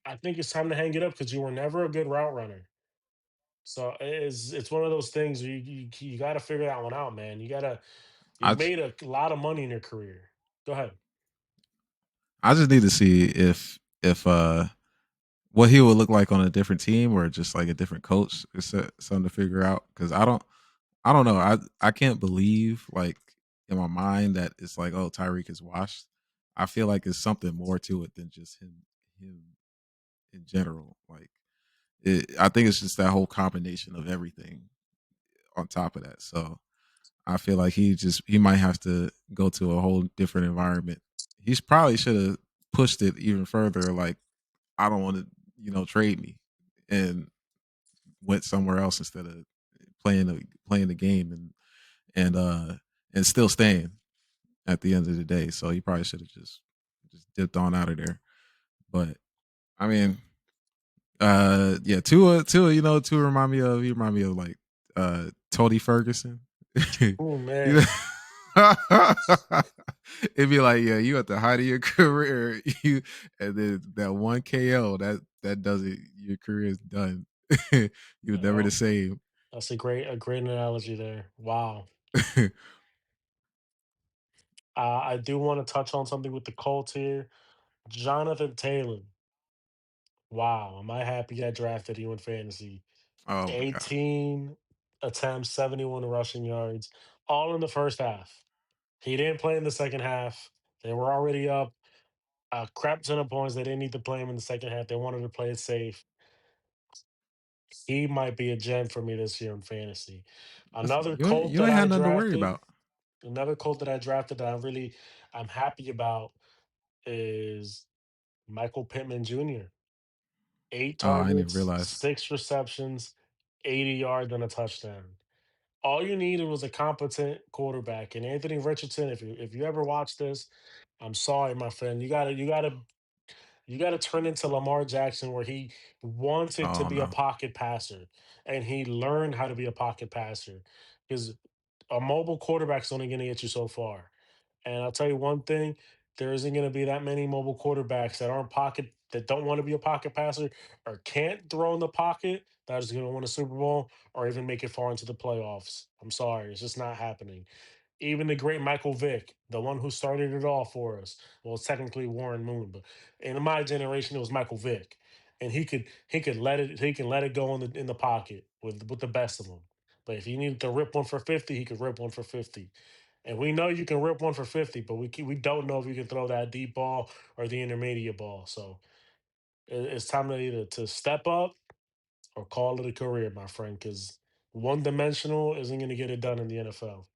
I think it's time to hang it up, because you were never a good route runner. So it's one of those things where you got to figure that one out, man. I You've made a lot of money in your career. Go ahead. I just need to see if what he would look like on a different team or just like a different coach. It's something to figure out because I don't know. I can't believe like in my mind that it's like, oh, Tyreek is washed. I feel like it's something more to it than just him in general. Like I think it's just that whole combination of everything on top of that. So I feel like he might have to go to a whole different environment. He's probably should have pushed it even further. Like I don't want to, trade me, and went somewhere else instead of playing the game and uh and still staying at the end of the day. So he probably should have just dipped on out of there. But I mean, yeah, Tua, Tua remind me of like Tony Ferguson. you Oh know, man. it'd be like, yeah, you at the height of your career, and then that one KO that does it, your career is done. You're never Yeah, the same. that's a great analogy there. Wow. I do want to touch on something with the Colts here. Jonathan Taylor. Wow, am I happy I drafted you in fantasy? Oh my god. 18 attempts, 71 rushing yards, all in the first half. He didn't play in the second half. They were already up a crap ton of points. They didn't need to play him in the second half. They wanted to play it safe. He might be a gem for me this year in fantasy. Listen, Another Colt you that ain't I had nothing to worry drafted, about. another Colt that I drafted that I'm happy about is Michael Pittman Jr. Eight Oh, I didn't even targets, realize. six receptions, 80 yards and a touchdown. All you needed was a competent quarterback. And Anthony Richardson, if you ever watch this, I'm sorry, my friend. You got to turn into Lamar Jackson, where he wanted to Oh be a no. pocket passer and he learned how to be a pocket passer. Because a mobile quarterback's only going to get you so far. And I'll tell you one thing, there isn't going to be that many mobile quarterbacks that don't want to be a pocket passer or can't throw in the pocket that is going to win a Super Bowl or even make it far into the playoffs. I'm sorry, it's just not happening. Even the great Michael Vick, the one who started it all for us. Well, it's technically Warren Moon, but in my generation, it was Michael Vick, and he can let it go in the pocket with the best of them. But if he needed to rip one for 50, he could rip one for 50. And we know you can rip one for 50, but we don't know if you can throw that deep ball or the intermediate ball. So it's time to either to step up or call it a career, my friend, because one dimensional isn't going to get it done in the NFL.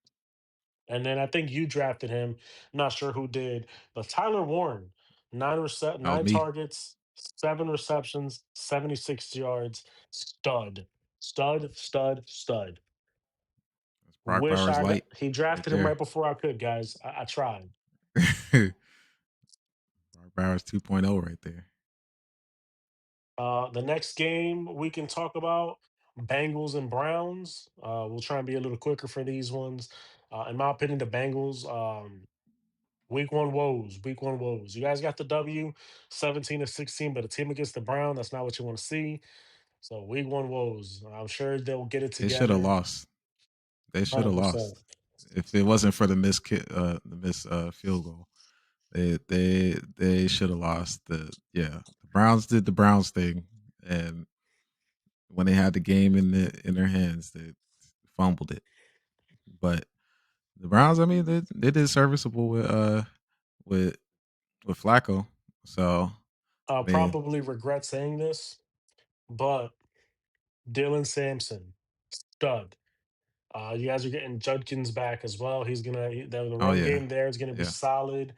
And then I think you drafted him. Not sure who did, but Tyler Warren, Oh nine me. targets, seven receptions, 76 yards, stud, stud, stud, stud. That's Brock Wish Bowers light he right drafted him right there. before I could, guys. I tried. Brock Bowers 2.0 right there. The next game we can talk about Bengals and Browns. We'll try and be a little quicker for these ones. In my opinion, the Bengals. Week one woes. Week one woes. You guys got the W, 17-16, but a team against the Brown, that's not what you want to see. So week one woes. I'm sure they'll get it They should have together. lost. They should have 100%. lost. If it wasn't for the miss field goal. They should have lost. The Browns did the Browns thing, and when they had the game in their hands, they fumbled it. But the Browns, I mean, they did serviceable with with Flacco. So I'll Man, probably regret saying this, but Dylan Sampson, stud. You guys are getting Judkins back as well. The oh run yeah, game there is gonna be yeah, solid.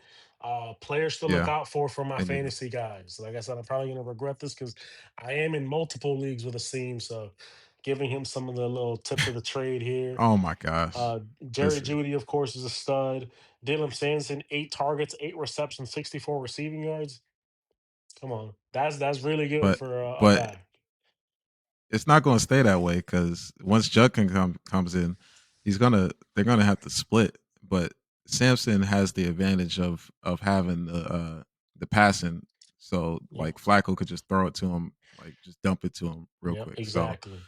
Players to look yeah. out for my They need it. fantasy guys. Like I said, I'm probably gonna regret this because I am in multiple leagues with Aseem, so giving him some of the little tips of the trade here. Oh my gosh, Jerry listen, Judy, of course, is a stud. Dylan Sampson, 8 targets, 8 receptions, 64 receiving yards. Come on, that's really good but for a but back. it's not going to stay that way because once comes in, they're gonna have to split. But Samson has the advantage of having the passing, so Yep, like Flacco could just throw it to him, like just dump it to him real yep, quick. So exactly.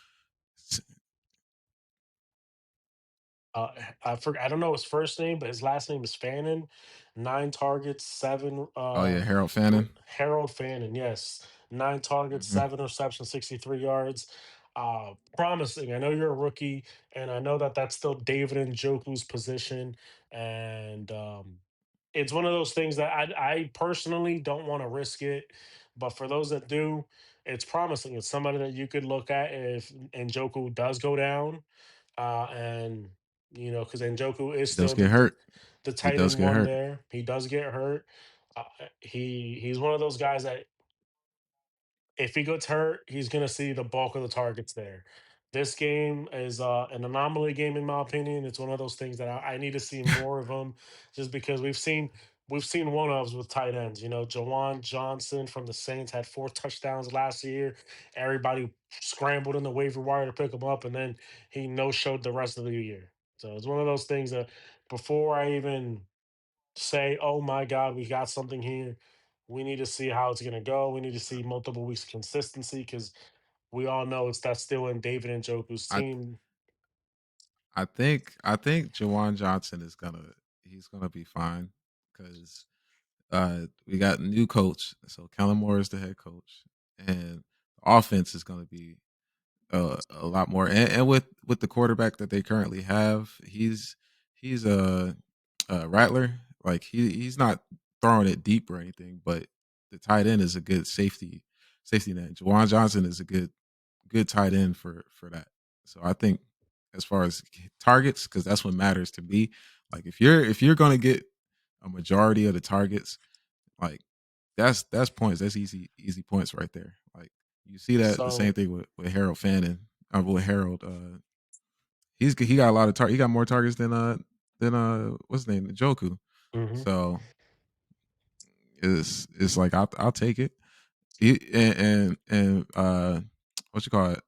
I don't know his first name, but his last name is Fannin. 9 targets, seven. oh yeah, Harold Fannin. Harold Fannin, yes, 9 targets, Hmm. 7 receptions, 63 yards. Promising. I know you're a rookie, and I know that that's still David Njoku's position, and it's one of those things that I personally don't want to risk it, but for those that do, it's promising. It's somebody that you could look at if Njoku does go down, and because Njoku is He does still get hurt. the He tight does end get one hurt. there. He does get hurt. He's one of those guys that if he gets hurt, he's going to see the bulk of the targets there. This game is an anomaly game in my opinion. It's one of those things that I need to see more of them, just because we've seen one ofs with tight ends. Jawan Johnson from the Saints had 4 touchdowns last year. Everybody scrambled in the waiver wire to pick him up, and then he no showed the rest of the year. So it's one of those things that before I even say, "Oh my God, we got something here." We need to see how it's going to go. We need to see multiple weeks of consistency because we all know that's still in David and Njoku's I team. I think Jawan Johnson he's gonna be fine because we got a new coach. So Kellen Moore is the head coach, and the offense is gonna be a lot more. And with the quarterback that they currently have, he's a rattler. Like he's not throwing it deep or anything, but the tight end is a good safety net. Jawan Johnson is a good tight end for that. So I think as far as targets, because that's what matters to me. Like if you're gonna get a majority of the targets, like that's points. That's easy points right there. Like you see that the same So, thing with Harold Fannin. With Harold, he got a lot of he got more targets than what's his name, Joku. mhm. So it's like I'll take it. And what you call it?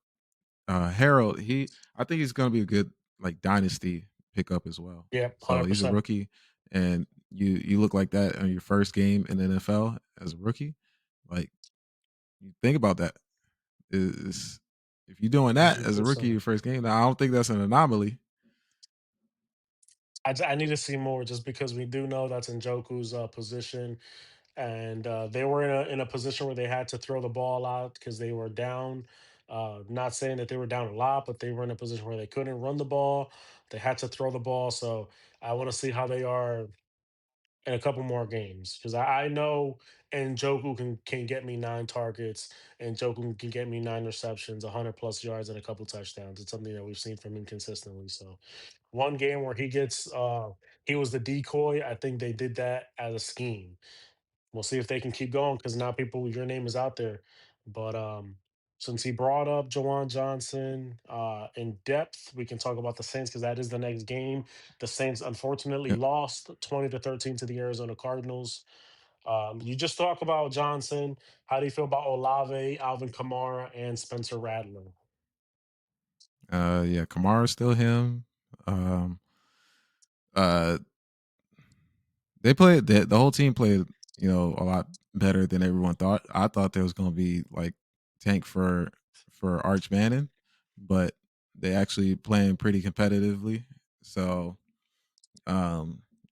Harold, I think he's gonna be a good like dynasty pickup as well. Yeah, So he's a 100%. rookie, and you look like that on your first game in the NFL as a rookie. Like you think about that. Is if you're doing that as a rookie 100%. your first game, now I don't think that's an anomaly. I need to see more just because we do know that's in Joku's position. And they were in a position where they had to throw the ball out because they were down. Not saying that they were down a lot, but they were in a position where they couldn't run the ball. They had to throw the ball. So I want to see how they are in a couple more games because I know and Joku can get me 9 targets and Joku can get me 9 receptions, 100 plus yards, and a couple touchdowns. It's something that we've seen from him consistently. So one game where he was the decoy. I think they did that as a scheme. We'll see if they can keep going because now your name is out there. But since he brought up Jawan Johnson in depth, we can talk about the Saints because that is the next game. The Saints unfortunately Yep. lost 20-13 to the Arizona Cardinals. You just talk about Johnson. How do you feel about Olave, Alvin Kamara, and Spencer Rattler? Yeah, Kamara's still him. Um, uh, they played the whole team played a lot better than everyone thought. I thought there was going to be like tank for Arch Manning, but they actually playing pretty competitively. So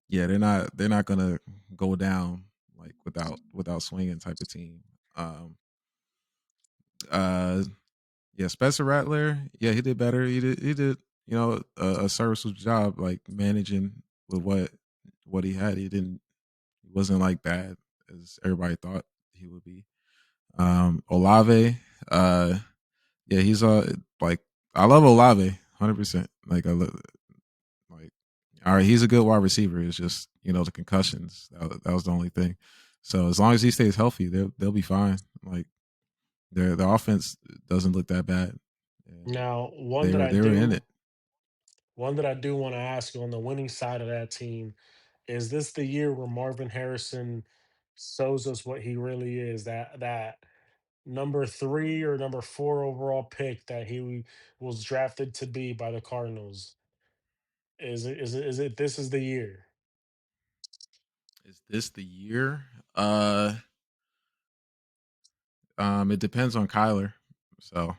yeah, they're not going to go down like without swinging type of team. Um, uh, yeah, Spencer Rattler, yeah, he did better. He did a serviceable job like managing with what he had. He wasn't like bad as everybody thought he would be. Olave, uh, yeah, he's like I love Olave, 100%. Like like all right, he's a good wide receiver. It's just the concussions that was the only thing. So as long as he stays healthy, they'll be fine. Like their offense doesn't look that bad, and Now, they were in it. one that I do want to ask you on the winning side of that team, is this the year where Marvin Harrison shows us what he really is? That number three or number four overall pick that he was drafted to be by the Cardinals. Is it this is the year? Is this the year? It depends on Kyler. So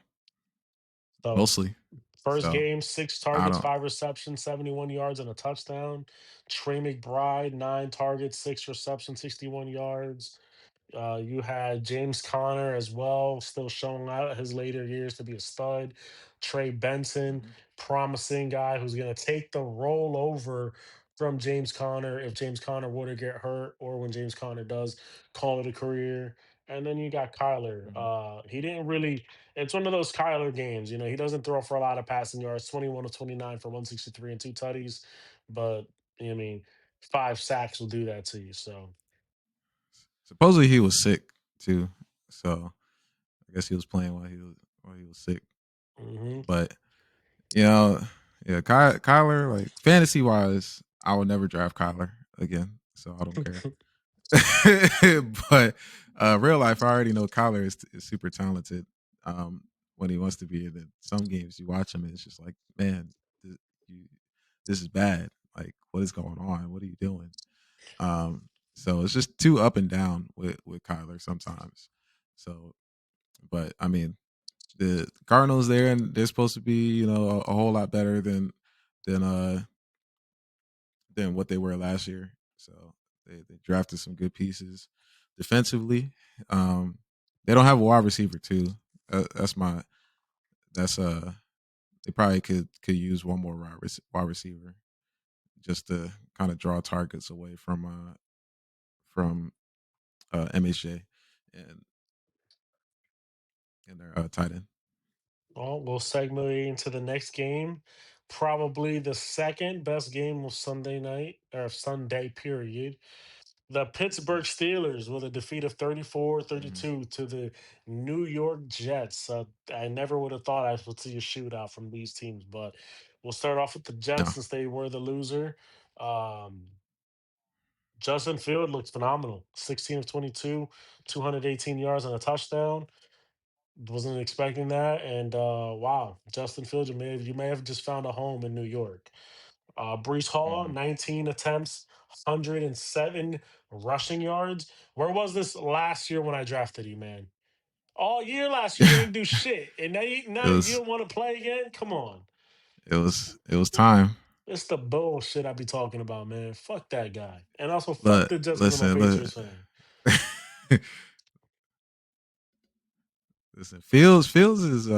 So mostly. first So game, six I targets, don't. five receptions, 71 yards, and a touchdown. Trey McBride, nine targets, six receptions, 61 yards. You had James Conner as well, still showing out his later years to be a stud. Trey Benson, Mhm, promising guy who's going to take the role over from James Conner if James Conner were to get hurt or when James Conner does call it a career. And then you got Kyler. mhm. He didn't really, it's one of those Kyler games. He doesn't throw for a lot of passing yards, 21 to 29 for 163 and two tutties. But, I mean, five sacks will do that to you. So, Supposedly he was sick too. So I guess he was playing while he was sick. mhm. But you know, yeah, Kyler, like fantasy wise, I would never draft Kyler again. So I don't care. But real life, I already know Kyler is super talented when he wants to be. And then some games you watch him, and it's just like, man, th- you, this is bad. Like, what is going on? What are you doing? So it's just too up and down with Kyler sometimes. So, but I mean, the Cardinals there, and they're supposed to be, a whole lot better than uh than what they were last year. So they drafted some good pieces defensively. Um, they don't have a wide receiver too. That's my that's they probably could use one more wide receiver just to kind of draw targets away from MHJ and their tight end. Well, we'll segue into the next game. Probably the second best game of Sunday night or Sunday period. The Pittsburgh Yeah. Steelers with a defeat of 34 Mhm. 32 to the New York Jets. I never would have thought I would see a shootout from these teams, but we'll start off with the Jets No, since they were the loser. Um, Justin Field looks phenomenal. 16 of 22, 218 yards and a touchdown. Wasn't expecting that, and wow, Justin Fields, you may have just found a home in New York. Brees Hall, mhm. 19 attempts, 107 rushing yards. Where was this last year when I drafted you, man? All year last year you ain't do shit, and now you it was don't want to play again. Come on, it was time. it's the bullshit I be talking about, man. Fuck that guy, and also fuck But the Jets because I'm a listen, Patriots fan. listen. Fields is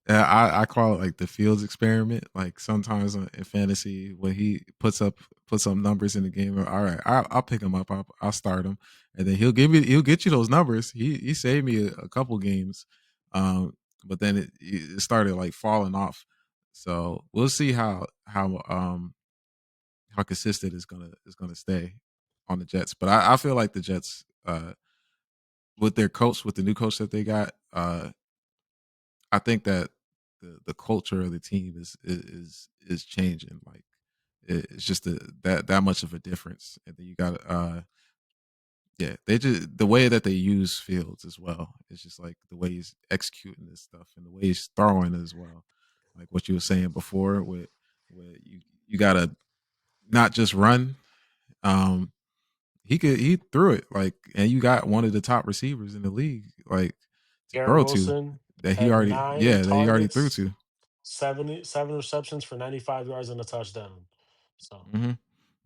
I call it like the Fields experiment. Like sometimes in fantasy, when he puts some numbers in the game, all right, I'll pick him up. I'll start him, and then he'll get you those numbers. He saved me a couple games, but then it started like falling off. So we'll see how consistent is gonna stay on the Jets. But I feel like the Jets with their coach, with the new coach that they got, I think that the culture of the team is changing. Like it's just that much of a difference. And then you got yeah, they just the way that they use Fields as well. It's just like the way he's executing this stuff and the way he's throwing as well. Like what you were saying before, with you gotta not just run. Um, he threw it like, and you got one of the top receivers in the league, like to Garrett throw to Wilson that he had already, nine yeah, that he already threw targets, to. 77 receptions for 95 yards and a touchdown. So Hmm.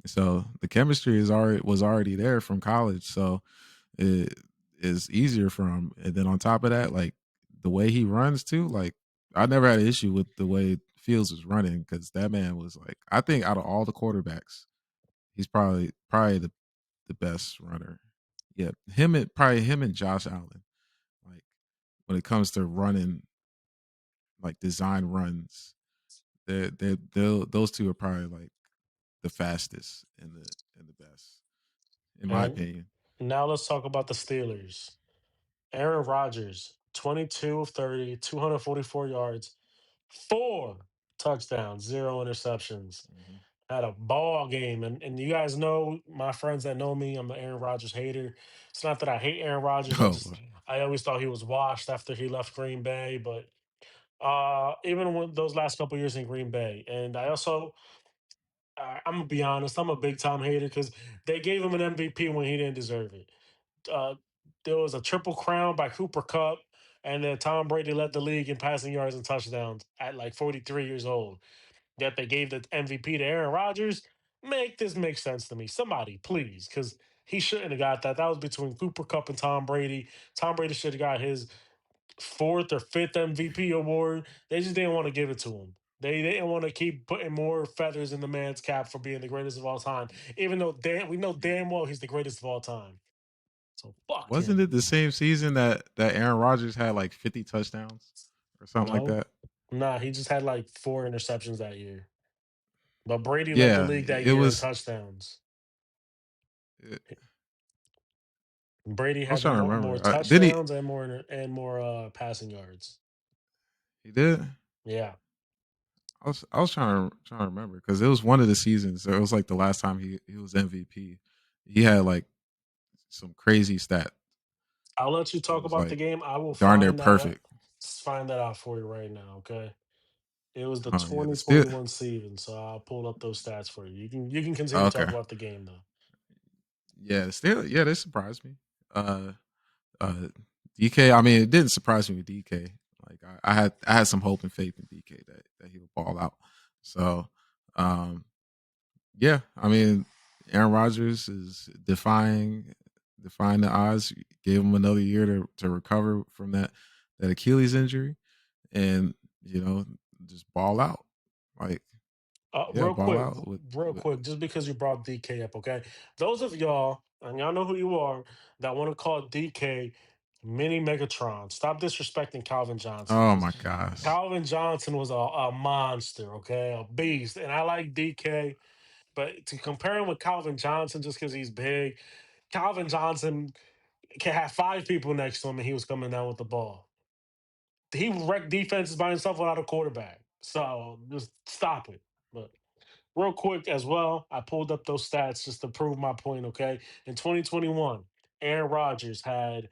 So the chemistry was already there from college, so it is easier for him. And then on top of that, like the way he runs too, like I never had an issue with the way Fields was running because that man was like, I think out of all the quarterbacks, he's probably the best runner. Yeah, him and Josh Allen. when it comes to running, like design runs, those two are probably like the fastest and the best, in my And opinion. now let's talk about the Steelers. Aaron Rodgers, 22 of 30, 244 yards, four touchdowns, zero interceptions. Hmm. Had a ball game. And you guys know, my friends that know me, I'm an Aaron Rodgers hater. It's not that I hate Aaron Rodgers. Oh, I always thought he was washed after he left Green Bay. But even with those last couple years in Green Bay. And I also, I'm going to be honest, I'm a big time hater because they gave him an MVP when he didn't deserve it. uh, there was a triple crown by Cooper Cup, and then Tom Brady led the league in passing yards and touchdowns at like 43 years old. Yet they gave the MVP to Aaron Rodgers. Make this make sense to me. Somebody, please, because he shouldn't have got that. That was between Cooper Cup and Tom Brady. Tom Brady should have got his fourth or fifth MVP award. They just didn't want to give it to him. They didn't want to keep putting more feathers in the man's cap for being the greatest of all time, even though we know damn well he's the greatest of all time. So fuck wasn't him. it the same season that Aaron Rodgers had like 50 touchdowns or something like No, that? nah, he just had like four interceptions that year. But Brady led the Yeah, league that it year in was. touchdowns. It, Brady I was had trying to more remember. Did he? touchdowns and more passing yards. He did. Yeah. I was trying to remember because it was one of the seasons. It was like the last time he was MVP. He had like some crazy stat I'll let you that talk was about the like game. I will darn near find that out. perfect. Find that out for you right now, okay? It was the Oh yeah, the still. 2021 season, so I'll pull up those stats for you. You can continue to talk Okay, about the game though. yeah, still, yeah, they surprised me. Uh, uh, DK. I mean, it didn't surprise me with DK. Like I had some hope and faith in DK that he would ball out. So, um, yeah, I mean, Aaron Rodgers is defying the odds. Gave him another year to recover from that Achilles injury, and you know, just ball out. Like, yeah, Real ball quick, out real with quick, just because you brought DK up, okay? Those of y'all, and y'all know who you are, that want to call DK mini Megatron, stop disrespecting Calvin Johnson oh because my gosh. Calvin Johnson was a monster, okay? A beast. And I like DK, but to compare him with Calvin Johnson just because he's big, Calvin Johnson can have five people next to him and he was coming down with the ball. He wrecked defenses by himself without a quarterback. So just stop it. But real quick as well, I pulled up those stats just to prove my point, okay? In 2021, Aaron Rodgers had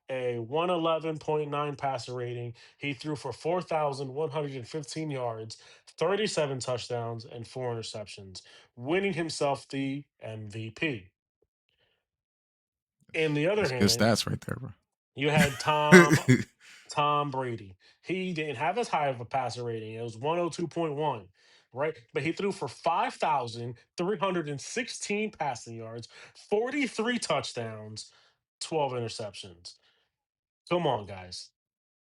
a 111.9 passer rating. He threw for 4,115 yards, 37 touchdowns, and four interceptions, winning himself the MVP. In the other That's good hand, stats right there, bro. you had Tom Brady. He didn't have as high of a passer rating. It was 102.1, right? But he threw for 5,316 passing yards, 43 touchdowns, 12 interceptions. Come on, guys.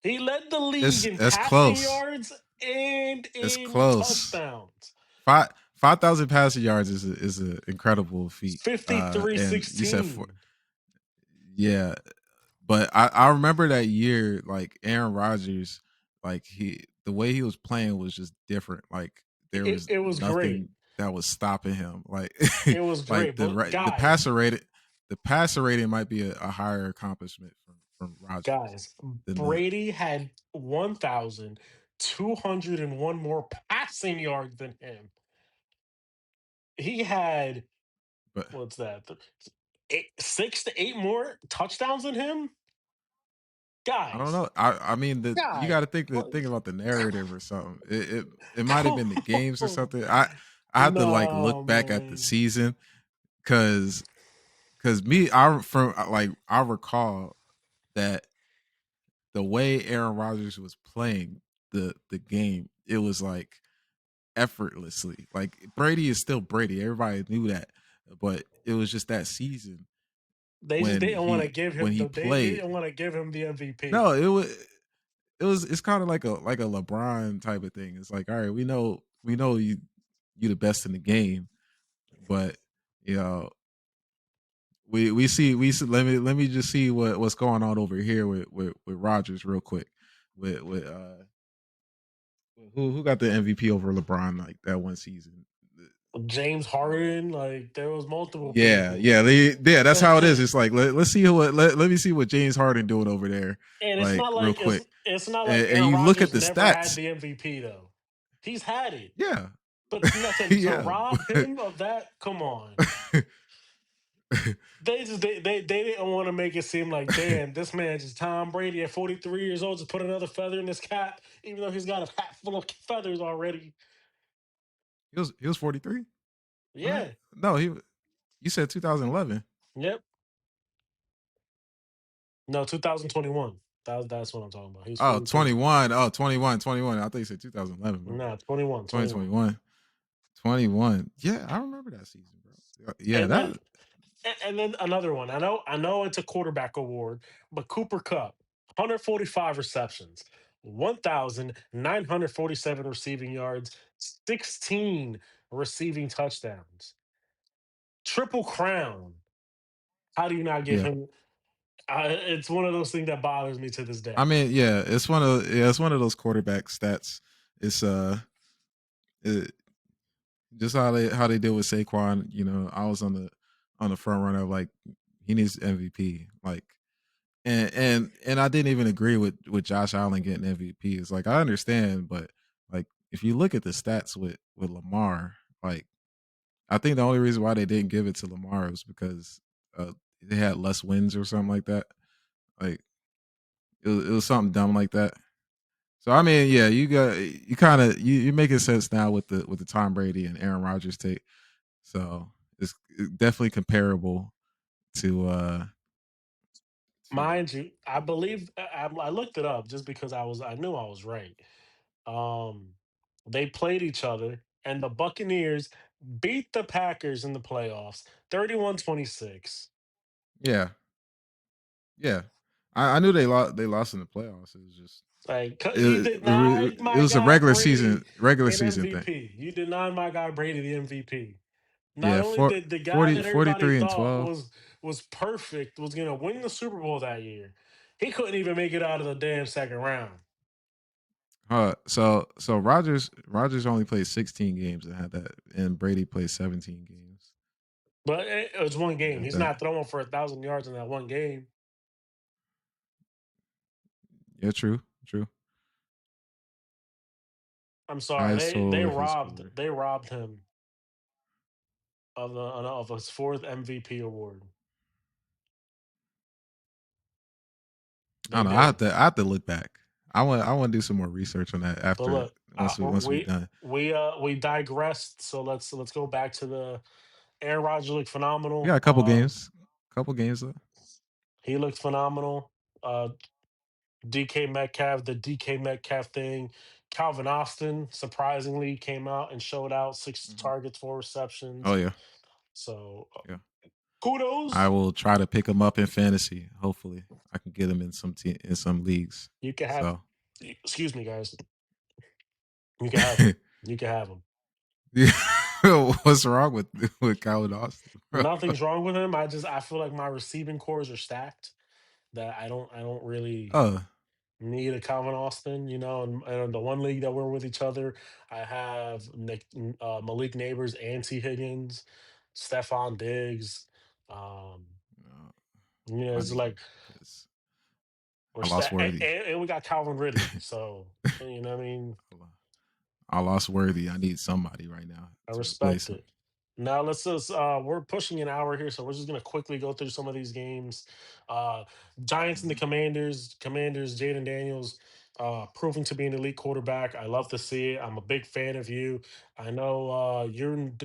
He led the league it's in it's passing close. yards and It's in close. touchdowns. 5,000 passing yards is an incredible feat. Fifty-three And you said sixteen. yeah, but I remember that year, like Aaron Rodgers, like the way he was playing was just different. Like there It, was it was great. nothing that was stopping him. Like It was like great. But the guys, passer rating might be a higher accomplishment from Rodgers Guys, than the. Brady had 1,201 more passing yards than him. He had, But what's that? Eight, six to eight more touchdowns than him? I don't Guys, know. I mean, you guys. got to think about the narrative or something. It might have Come been the games or on. something. I have to like No, look back at the man. season because me I from like I recall that the way Aaron Rodgers was playing the game, it was like effortlessly. Like Brady is still Brady. Everybody knew that, but it was just that season They just didn't want to give when him he they played. didn't want to give him the No, MVP. it's kind of like a LeBron type of thing. It's like, all right, we know you the best in the game, but you know let me just see what's going on over here with Rogers real quick. With who got the MVP over LeBron like that one season? James Harden, like there was multiple Yeah, people. yeah, yeah. That's how it is. It's like let's see let me see what James Harden doing over there, And it's like not real like quick. it's not like And Aaron you look at Rodgers the never had stats. the MVP though. He's had it. Yeah, But nothing to yeah. rob him of that, come on. They didn't want to make it seem like, damn, this man just Tom Brady at 43 years old just put another feather in his cap, even though he's got a hat full of feathers already. He was 43 when that. Yeah. No, you said 2011. Yep. No, 2021. That's what I'm talking about. He's Oh, 42. 21. Oh, 21, 21. I thought you said 2011. My bad. Nah, 21, 21. 2021. 21. Yeah, I remember that season, bro. Yeah, And then that. and then another one. I know it's a quarterback award, but Cooper Cup, 145 receptions, 1,947 receiving yards, 16 receiving touchdowns. Triple crown. How do you not give Yeah. him it's one of those things that bothers me to this I day. mean, it's one of those quarterback stats. It's it, just how they deal with Saquon. I was on the front runner of like he needs MVP. Like and I didn't even agree with Josh Allen getting MVP. It's like I understand, but like if you look at the stats with Lamar, like I think the only reason why they didn't give it to Lamar was because they had less wins or something like that. Like it was something dumb like that. So I mean, yeah, you kind of you're making sense now with the Tom Brady and Aaron Rodgers take. So it's definitely comparable to to Mind you, I believe I looked it up just because I knew I was right. Um, they played each other, and the Buccaneers beat the Packers in the playoffs 31-26. yeah, yeah. I knew they lost in the playoffs. It was just Like, you it, denied it my was a guy regular Brady season regular an season thing. MVP. You denied my guy Brady the MVP. Not Yeah, only did the guy 40, that everybody 43 and thought 12. was perfect was going to win the Super Bowl that year, he couldn't even make it out of the damn second round. So Rogers only played 16 games and had that, and Brady played 17 games But it was one and game. had He's that. not throwing for 1,000 yards in that one game. Yeah, true, true. I'm sorry. Highest They total they of his robbed career. they robbed him of his fourth MVP award. I They don't know. I have did. to I have to look back. I want to do some more research on that But after look, once we done. we digressed. So let's go back to the Aaron Rodgers looked We got phenomenal. a couple games though. He looked phenomenal. Uh, DK Metcalf, the DK Metcalf thing. Calvin Austin surprisingly came out and showed out six Mhm. targets, four Oh receptions. yeah, So yeah. I kudos. will try to pick him up in fantasy. Hopefully, I can get him in some leagues. You can have. So, Excuse me, guys. You can have him. You can have him. yeah. What's wrong with Calvin Austin, bro? Nothing's wrong with him. I feel like my receiving cores are stacked. That I don't really Uh, need a Calvin Austin, and the one league that we're with each other, I have Malik Neighbors, Anti Higgins, Stephon Diggs. Um, uh, I it's need him like because we're I lost stacked, Worthy. and we got Calvin Ridley. So you know what I mean. I lost Worthy. I need somebody right now I to replace respect him. it. Now let's just we're pushing an hour here, so we're just gonna quickly go through some of these games. Uh Giants and the Mhm. Commanders, Jaden Daniels, proving to be an elite quarterback. I love to see it. I'm a big fan of you. I know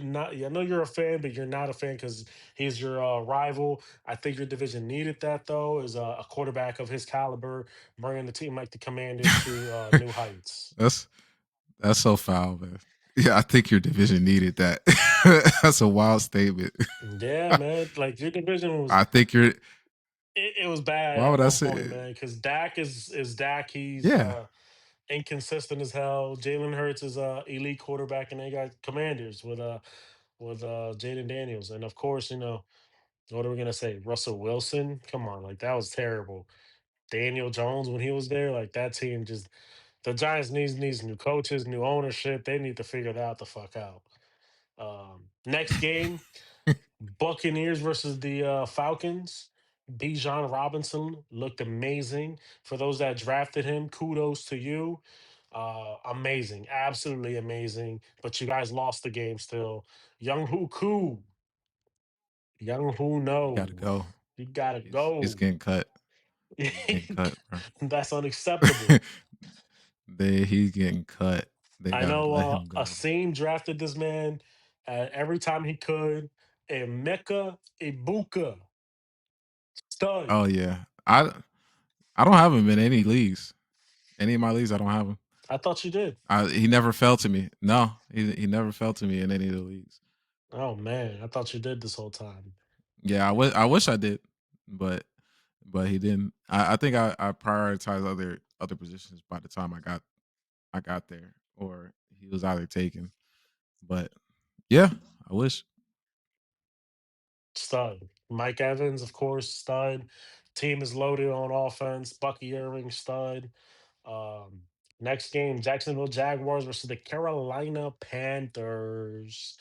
not I know you're a fan, but you're not a fan because he's your rival. I think your division needed that though, is a quarterback of his caliber, bringing the team like the Commanders to new heights. that's that's so foul, man. Yeah, I think your division needed that. That's a wild statement. Yeah, man. Like your division was I think you're. it was bad Why at would I one say? point, man. Because Dak is Dak. He's Yeah, inconsistent as hell. Jalen Hurts is a elite quarterback, and they got Commanders with Jaden Daniels, and of course, What are we gonna say? Russell Wilson? Come on, like that was terrible. Daniel Jones when he was there, like that team just the Giants needs new coaches, new ownership. They need to figure that the fuck out. Next game, Buccaneers versus the Falcons. Bijan Robinson looked amazing. For those that drafted him, kudos to you. Amazing, absolutely amazing. But you guys lost the game still. Young Who Koo, Young Who He got to No, go. you gotta He's go. getting cut. He's getting cut, bro. That's unacceptable. He's getting cut. They I gotta know let him go. Aseem drafted this man every time he could. And Mecca Ibuka, stud. Oh yeah, I don't have him in any leagues. Any of my leagues, I don't have him. I thought you did. He never fell to me. No, he never fell to me in any of the leagues. Oh man, I thought you did this whole time. Yeah, I wish I did, but he didn't. I think I prioritized other positions by the time I got there, or he was either taken. But yeah, I wish. Stud. Mike Evans, of course, stud. Team is loaded on offense. Bucky Irving, stud. Um, Next game, Jacksonville Jaguars versus the Carolina Panthers.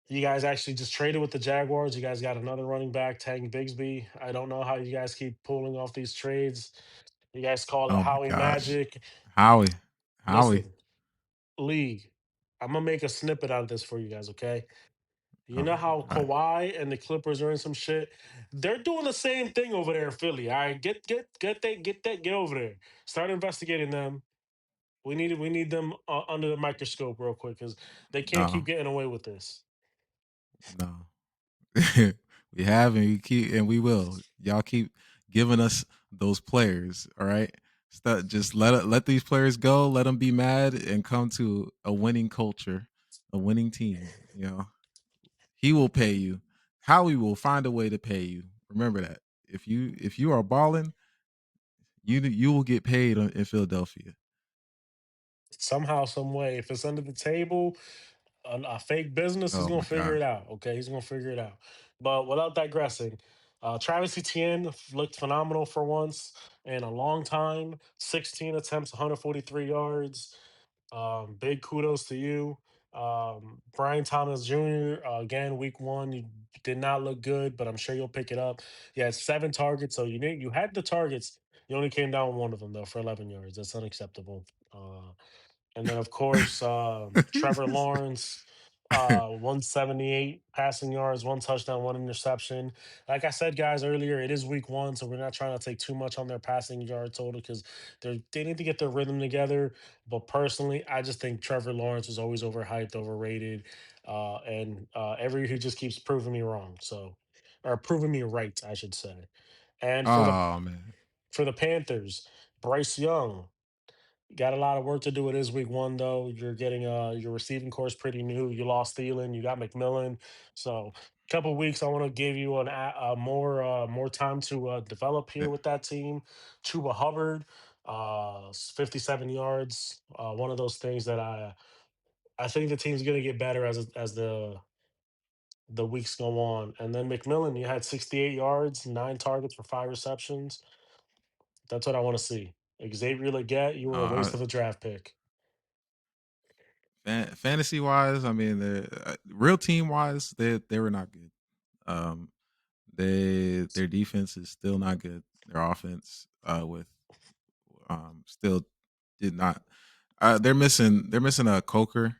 You guys actually just traded with the Jaguars. You guys got another running back, Tank Bigsby. I don't know how you guys keep pulling off these trades. You guys call it Oh my Howie gosh, Magic. Howie, Howie. Listen, league. I'm gonna make a snippet out of this for you guys, okay? You Oh, know how all right. Kawhi and the Clippers are in some shit? They're doing the same thing over there in Philly. All right, get over there. Start investigating them. We need them under the microscope real quick because they can't keep No, getting away with this. no. We have and we keep and we will. Y'all keep giving us those players. All right. Just let these players go. Let them be mad and come to a winning culture, a winning team. You know, he will pay you. Howie will find a way to pay you. Remember that. If you are balling, you will get paid in Philadelphia. Somehow, some way, if it's under the table, a fake business is Oh gonna my figure it gosh. out. Okay, he's gonna figure it out. But without digressing, Travis Etienne looked phenomenal for once in a long time. 16 attempts, 143 yards. Big kudos to you. Brian Thomas Jr. Again, week one, you did not look good, but I'm sure you'll pick it up. You had 7 targets, so you had the targets. You only came down with one of them though for 11 yards. That's unacceptable. And then, of course, Trevor Lawrence, 178 passing yards, 1 touchdown, 1 interception. Like I said, guys, earlier, it is week one, so we're not trying to take too much on their passing yard total because they need to get their rhythm together. But personally, I just think Trevor Lawrence is always overhyped, overrated. And every year he just keeps proving me wrong. So, or proving me right, I should say. And Oh man. for the Panthers, Bryce Young. Got a lot of work to do. It is week one, though. You're getting your receiving course pretty new. You lost Thielen, you got McMillan, so a couple weeks. I want to give you more time to develop Yeah. here with that team. Chuba Hubbard, 57 yards. One of those things that I think the team's gonna get better as the weeks go on. And then McMillan, you had 68 yards, 9 targets for 5 receptions. That's what I want to see. Xavier Leggett, you were a Uh, waste of a draft pick. fantasy wise, I mean, the real team wise, they were not good. Um, their defense is still not good. Their offense with still did not. They're missing a Coker.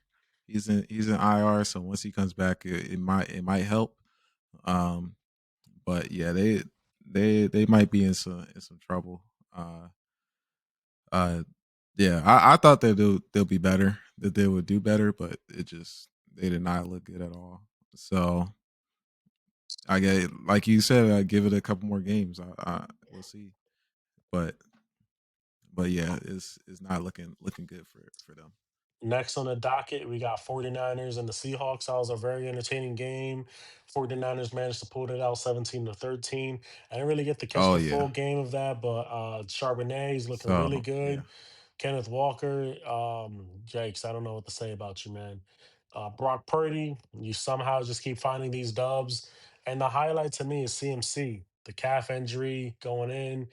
He's in IR, so once he comes back, it might help. Um, but yeah, they might be in some trouble. Uh, yeah, I thought that they'll be better, that they would do better, but it just they did not look good at all. So I get like you said, I give it a couple more games. I we'll see, but yeah, it's not looking good for them. Next on the docket, we got 49ers and the Seahawks. That was a very entertaining game. 49ers managed to pull it out 17-13. I didn't really get to catch Oh the yeah, full game of that, but Charbonnet is looking really so good. yeah, Kenneth Walker, Jakes, I don't know what to say about you, man. Brock Purdy, you somehow just keep finding these dubs. And the highlight to me is CMC. The calf injury going in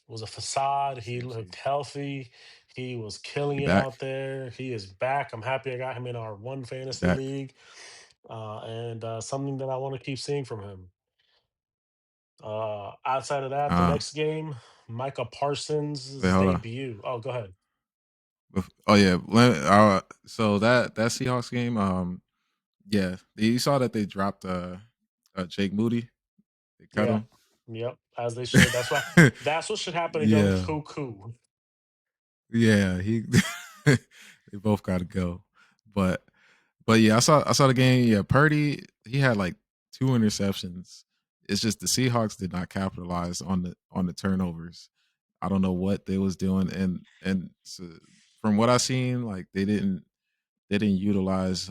was a facade. He CMC. looked healthy. He was killing He it back. out there. He is back. I'm happy I got him in our one He fantasy back. league, and something that I want to keep seeing from him. Outside of that, the Uh, next game, Micah wait, Parsons' hold on. debut. Oh, go ahead. Oh yeah. So that Seahawks game. Yeah, you saw that they dropped Jake Moody. They cut Yeah. him. Yep. As they should. That's why. That's what should happen to young Yeah, Cuckoo. yeah. He they both got to go. But yeah, I saw the game. Yeah, Purdy, he had like two interceptions. It's just the Seahawks did not capitalize on the turnovers. I don't know what they was doing, and so, from what I seen, like they didn't utilize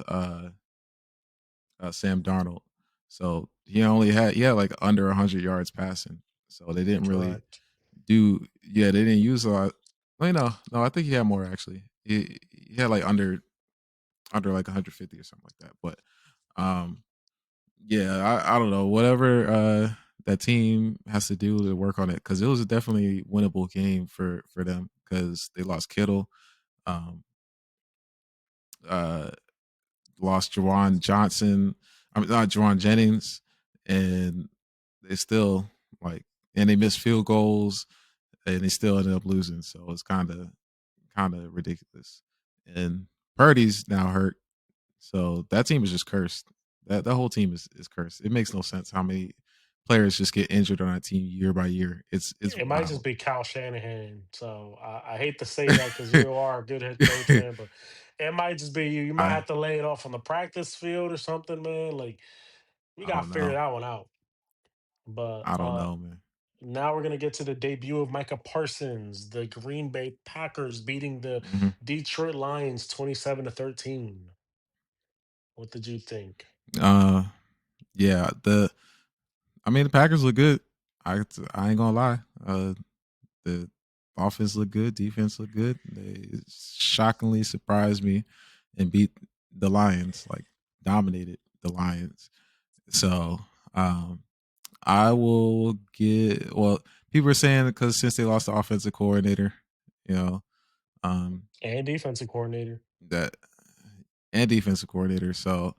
Sam Darnold. So he had like under 100 yards passing. So they didn't really Correct. do. Yeah, they didn't use a lot. Well, no, I think he had more actually. He had like under like 150 or something like that. But um, yeah, I don't know. Whatever that team has to do to work on it, because it was a definitely winnable game for them, because they lost Kittle, um, uh, lost Jawan Johnson. I mean, not Jawan Jennings, and they still like, and they missed field goals, and they still ended up losing. So it's kind of ridiculous. And Purdy's now hurt, so that team is just cursed. That whole team is cursed. It makes no sense how many players just get injured on that team year by year. It's It might just wild. be Kyle Shanahan. So I hate to say that because you are a good head coach, man, but it might just be you. You might I have to lay it off on the practice field or something, man. Like we I got don't to figure know. that one out. But I don't know, man. now we're gonna get to the debut of Micah Parsons, the Green Bay Packers beating the Hmm. Detroit Lions 27-13. What did you think? Uh, yeah. The Packers look good. I ain't gonna lie. The offense looked good, defense looked good. They shockingly surprised me and beat the Lions, like dominated the Lions. So um, I will get. Well, people are saying because since they lost the offensive coordinator, you know, um, And defensive coordinator. that and defensive coordinator. So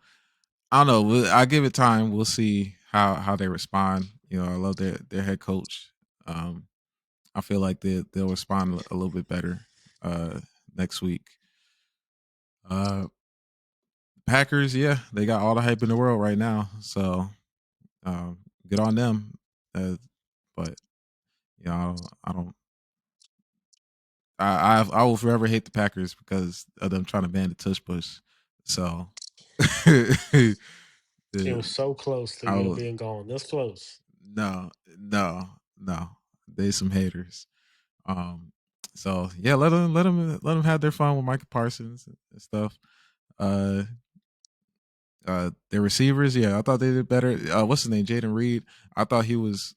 I don't know. I give it time. We'll see how they respond. I love their head coach. Um, I feel like they'll respond a little bit better next week. Uh, Packers, yeah, they got all the hype in the world right now. So good on them. But I don't. I will forever hate the Packers because of them trying to ban the tush push. So the, It was so close to I you will being gone. This close. no no no. They some haters. Um, so yeah, let them have their fun with Michael Parsons and stuff. Uh, their receivers, yeah, I thought they did better. What's his name, Jaden Reed? I thought he was,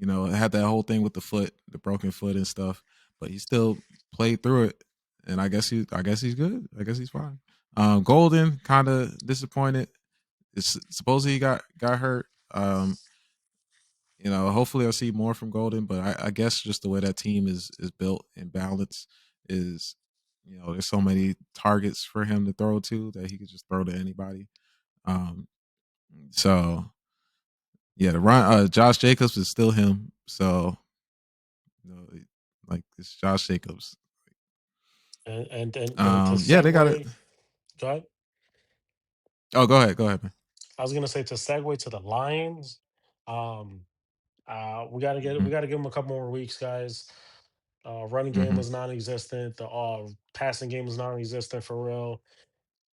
had that whole thing with the foot, the broken foot and stuff, but he still played through it, and I guess he's good. I guess he's fine. Golden kind of disappointed. It's supposedly he got hurt. Hopefully I'll see more from Golden, but I guess just the way that team is built and balanced is, there's so many targets for him to throw to that he could just throw to anybody. Um, so yeah, the run, Josh Jacobs is still him. So like it's Josh Jacobs. And to Yeah, they got it. segue, go ahead. Oh, go ahead, man. I was gonna say to segue to the Lions. Um, we Hmm. gotta give them a couple more weeks, guys. Running game Hmm. was non-existent. The passing game was non-existent for real.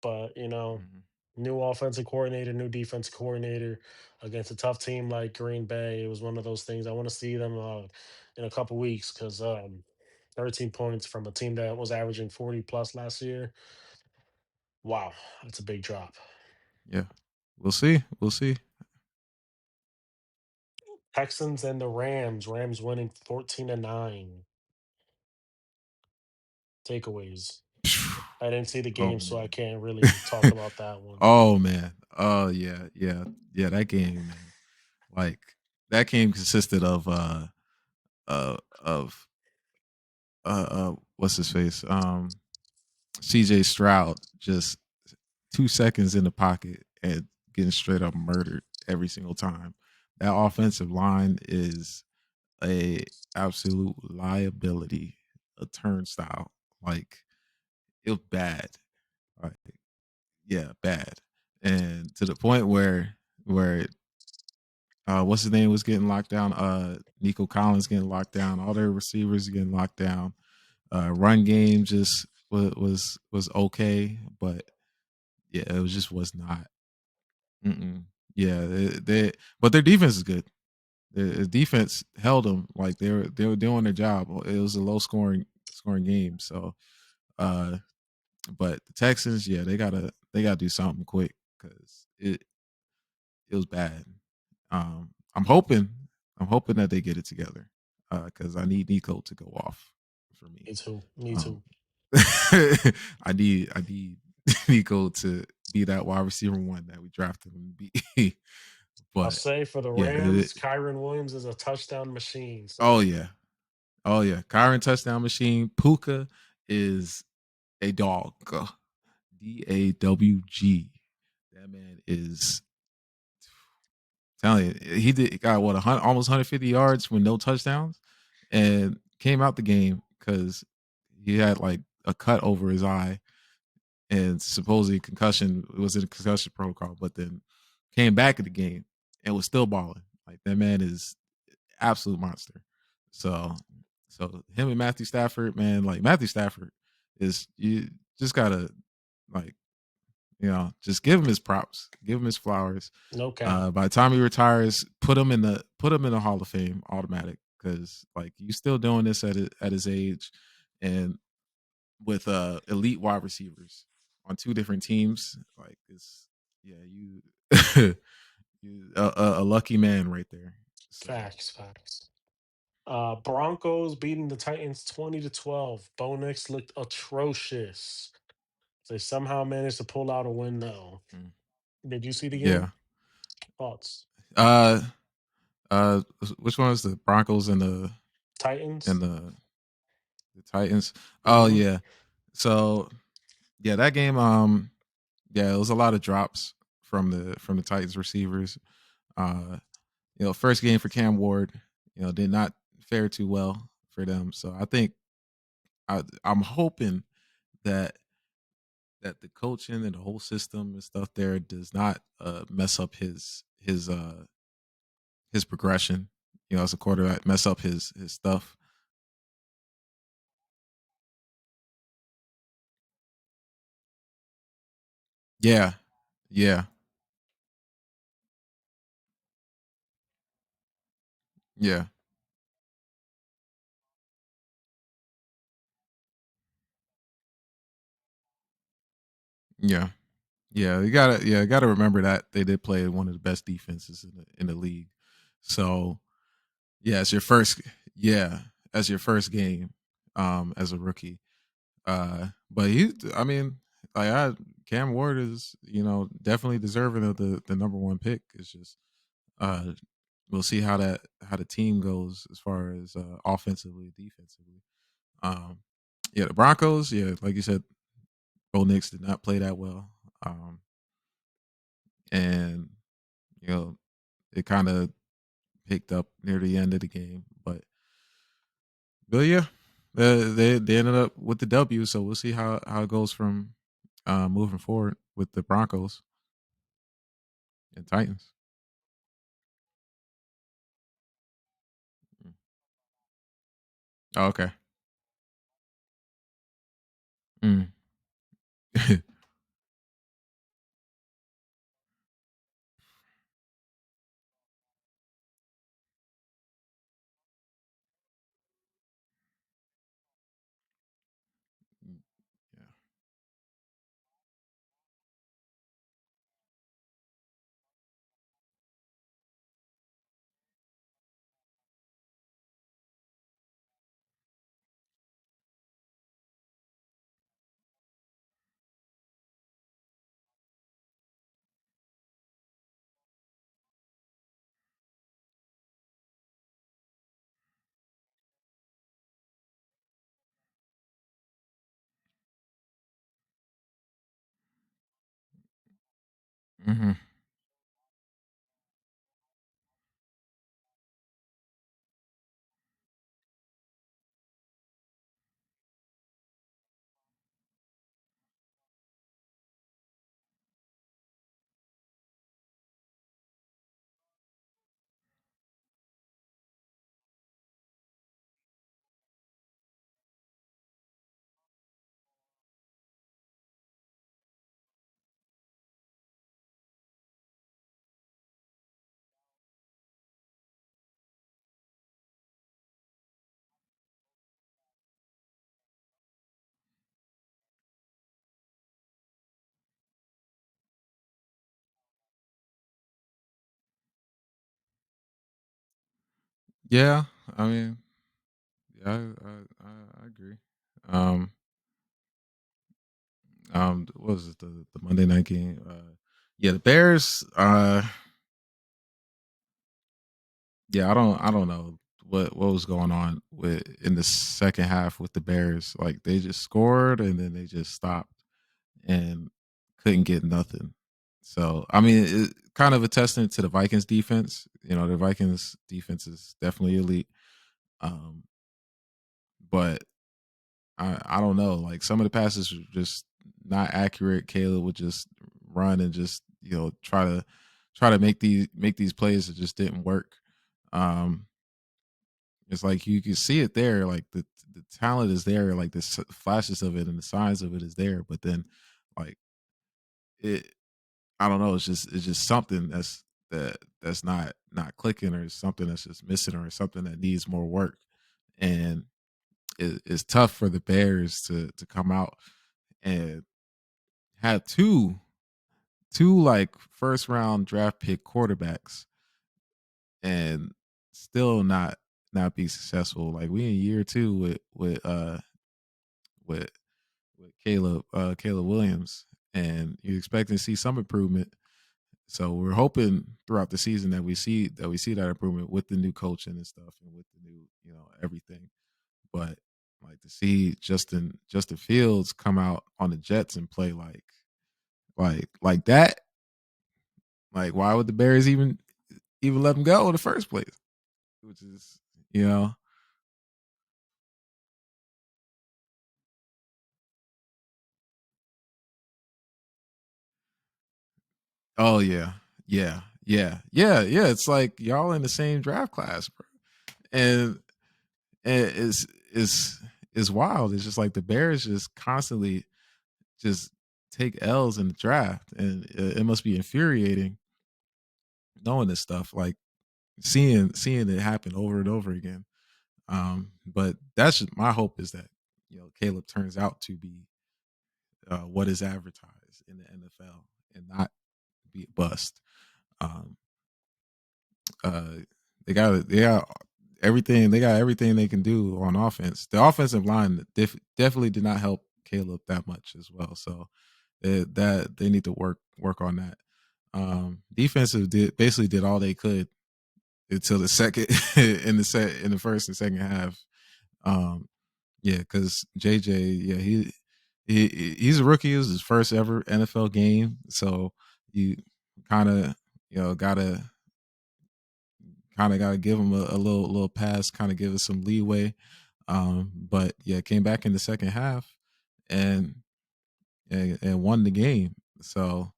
But Hmm. new offensive coordinator, new defensive coordinator against a tough team like Green Bay. It was one of those things. I want to see them in a couple weeks because 13 points from a team that was averaging 40 plus last year. Wow, that's a big drop. Yeah, we'll see. We'll see. Texans and the Rams. Rams winning 14-9. Takeaways. I didn't see the Oh game, so I man. can't really talk about that one. Oh man. Oh yeah, yeah, yeah. That game, man. Like that game consisted of what's his face? CJ Stroud just 2 seconds in the pocket and getting straight up murdered every single time. That offensive line is a absolute liability, a turnstile. Like it was bad. Like yeah, bad. And to the point where what's his name was getting locked down. Nico Collins getting locked down. All their receivers getting locked down. Run game just was okay, but yeah, it was just was not. Mm-mm. Yeah, but their defense is good. The defense held them like they were doing their job. It was a low scoring game. So, uh, but the Texans, yeah, they gotta do something quick because it was bad. I'm hoping that they get it together because I need Nico to go off for me. Me too. Me Um, too. I need Nico to be that wide receiver one that we drafted him to be. I'll But say for the yeah, Rams, Kyron Williams is a touchdown machine. oh So yeah, oh yeah. Kyron touchdown machine. Puka is a dog. DAWG. That man is telling you, he got what almost 150 yards with no touchdowns, and came out the game because he had like a cut over his eye and supposedly concussion. It was in a concussion protocol, but then came back in the game and was still balling. Like that man is absolute monster. So so him and Matthew Stafford, man, like Matthew Stafford is you just gotta like just give him his props, give him his flowers. no cap. By the time he retires, put him in the Hall of Fame automatic because like you still doing this at his age, and with elite wide receivers on two different teams, like it's yeah you you a lucky man right there. So Facts, facts. Broncos beating the Titans 20-12. Bo Nix looked atrocious. They somehow managed to pull out a win though. mm, Did you see the game? yeah. Thoughts? Uh uh, which one is the Broncos and Titans? the Titans? Oh Mm-hmm. yeah. So yeah, that game. Yeah, it was a lot of drops from the Titans receivers. Uh, first game for Cam Ward, did not fare too well for them. So I think I'm hoping that the coaching and the whole system and stuff there does not mess up his progression. As a quarterback, mess up his stuff. Yeah, yeah, yeah, yeah. Yeah, you gotta remember that they did play one of the best defenses in the league. So yeah, it's your first yeah, as your first game as a rookie. But I mean, Cam Ward is, definitely deserving of the number one pick. It's just uh we'll see how the team goes as far as offensively, defensively. Um yeah, the Broncos, yeah, like you said, Bo Nix did not play that well. And you know, it kind of picked up near the end of the game. But yeah, they ended up with the W. So we'll see how it goes from moving forward with the Broncos and Titans. Mm. Oh, okay. Mm. Yeah. Hmm. Yeah, I mean, yeah, I agree. Um, what was it, the Monday night game? Yeah, the Bears. Yeah, I don't know what was going on with in the second half with the Bears. Like they just scored and then they just stopped and couldn't get nothing. So I mean, it, kind of a testament to the Vikings defense. You know, the Vikings defense is definitely elite. Um, but I don't know. Like some of the passes were just not accurate. Caleb would just run and just try to make these plays that just didn't work. Um, it's like you can see it there, like the talent is there, like the flashes of it and the signs of it is there, but then like it, I don't know, it's just something that's not clicking, or something that's just missing, or something that needs more work, and it's tough for the Bears to come out and have two like first round draft pick quarterbacks and still not be successful. Like we in year two with with Caleb Williams, and you're expecting to see some improvement. So we're hoping throughout the season that we see that improvement with the new coaching and stuff, and with the new everything. But like to see Justin Fields come out on the Jets and play like that, like why would the Bears even let him go in the first place? Which is you know oh yeah, yeah. It's like y'all in the same draft class, bro. And it's wild. It's just like the Bears just constantly just take L's in the draft, and it must be infuriating knowing this stuff, like seeing it happen over and over again. But that's just my hope, is that Caleb turns out to be what is advertised in the NFL and not be a bust. Um, uh, they got everything. They got everything they can do on offense. The offensive line definitely did not help Caleb that much as well. So that they need to work on that. Defensive basically did all they could until the second in the first and second half. Um, yeah, because JJ, yeah, he's a rookie. It was his first ever NFL game, so you kind of gotta give him a little pass, kind of give us some leeway. But yeah, came back in the second half and and won the game. So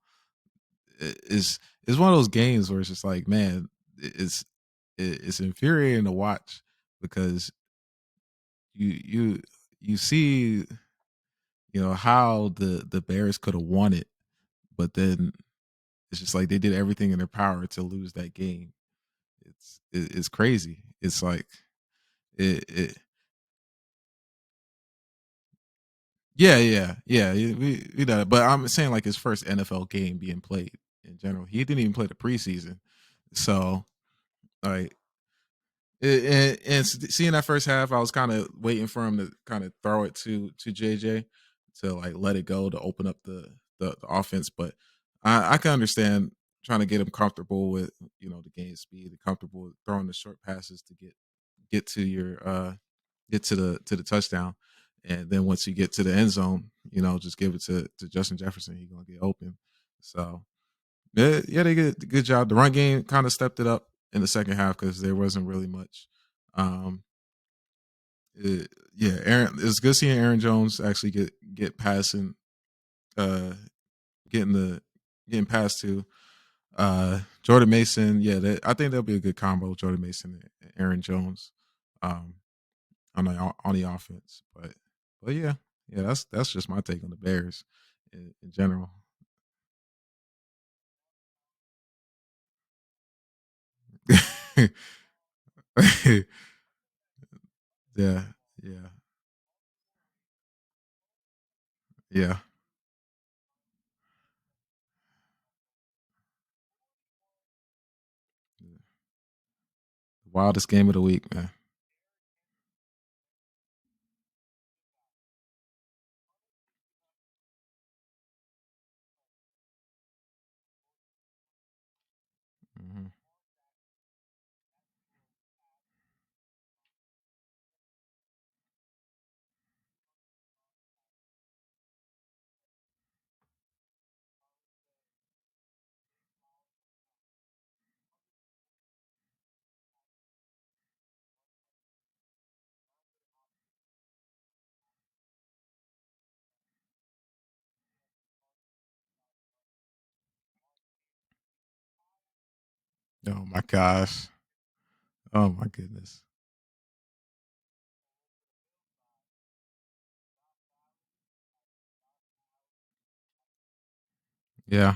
it's one of those games where it's just like, man, it's it's infuriating to watch, because you you see how the Bears could have won it, but then it's just like they did everything in their power to lose that game. It's crazy. It's like it yeah. We know that. But I'm saying like his first NFL game being played in general. He didn't even play the preseason. So like and seeing that first half, I was kind of waiting for him to kind of throw it to JJ to like let it go to open up the offense. But I can understand trying to get him comfortable with the game speed, comfortable with throwing the short passes to get to your get to the touchdown, and then once you get to the end zone, just give it to Justin Jefferson. He's gonna get open. So Yeah, they did a good job. The run game kind of stepped it up in the second half because there wasn't really much. Um, yeah, Aaron. It's good seeing Aaron Jones actually get passing, uh, getting the getting past to Jordan Mason. Yeah, I think that'll be a good combo. Jordan Mason and Aaron Jones, um, on the offense. But yeah, yeah, that's just my take on the Bears in general. Yeah, yeah, yeah. Wildest game of the week, man. Hmm. Oh my gosh. Oh my goodness. Yeah.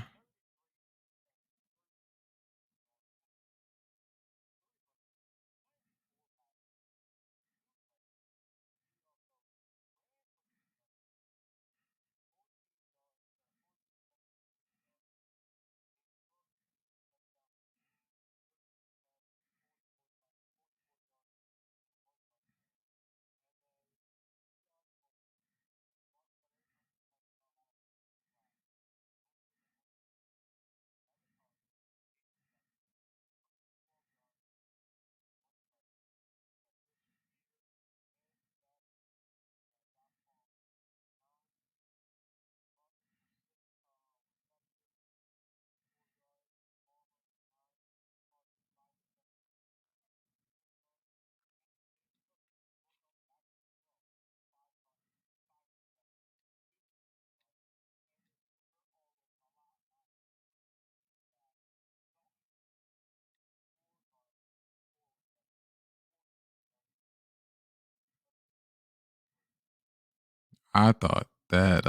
I thought that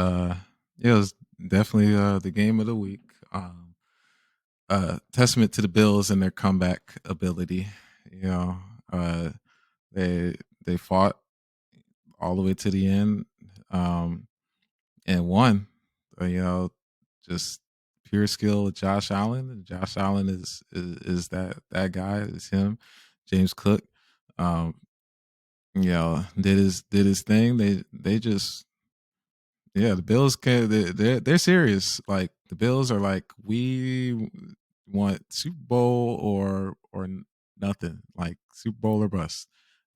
it was definitely the game of the week. Testament to the Bills and their comeback ability. You know, uh, they they fought all the way to the end, um, and won. You know, just pure skill with Josh Allen. And Josh Allen is that guy. Is him. James Cook, um, did his thing. They just yeah. The Bills can they're serious. Like the Bills are like we want Super Bowl or nothing. Like Super Bowl or bust.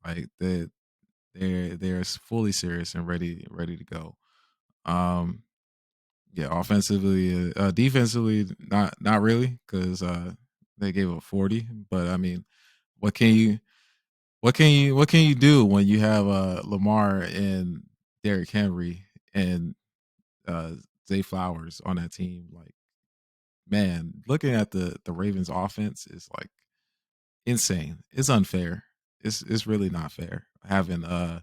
Like they're fully serious and ready to go. Um, yeah, offensively, defensively, not really, because they gave up 40. But I mean, what can you what can you do when you have Lamar and Derrick Henry and uh, Zay Flowers on that team? Like, man, looking at the Ravens offense is like insane. It's unfair. It's really not fair having uh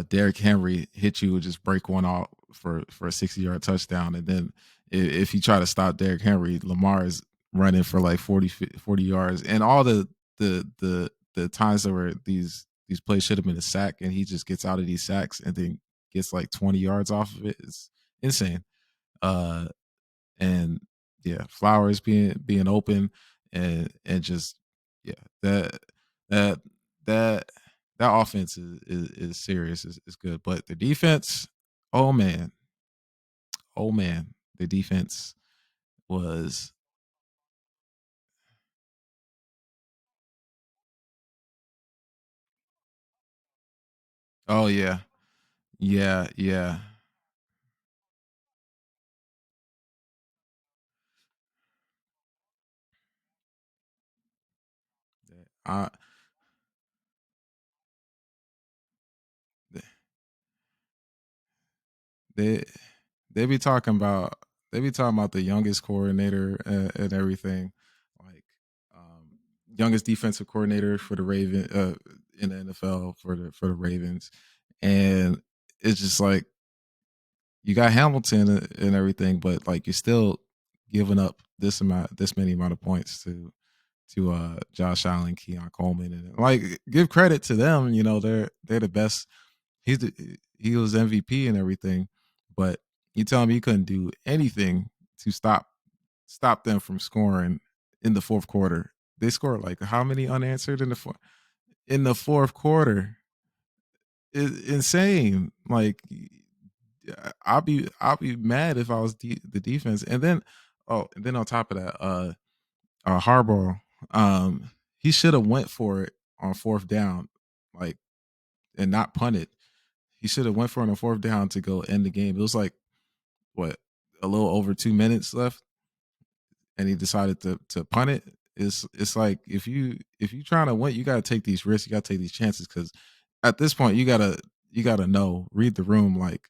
Derrick Henry hit you and just break one off for a 60-yard touchdown, and then if you try to stop Derrick Henry, Lamar is running for like 40 yards, and all the times that were these plays should have been a sack, and he just gets out of these sacks and then gets like 20 yards off of it. It's insane. Uh, and yeah, Flowers being open and just yeah, that that that offense is serious, is good, but the defense, oh man, oh man, the defense was oh yeah, yeah, yeah, I they they be talking about the youngest coordinator and everything, like youngest defensive coordinator for the Raven in the NFL for the Ravens, and it's just like you got Hamilton and everything, but like you're still giving up this many amount of points to Josh Allen, Keon Coleman, and like give credit to them. You know, they're the best. He was MVP and everything, but you tell me you couldn't do anything to stop them from scoring in the fourth quarter. They scored like how many unanswered in the fourth quarter? It's insane. Like I'll be mad if I was the defense. And then on top of that, Harbaugh, he should have went for it on fourth down, like and not punted. He should have went for it on fourth down to go end the game. It was like what a little over 2 minutes left, and he decided to punt it. It's like if you trying to win, you got to take these risks. You got to take these chances because at this point you gotta know, read the room. Like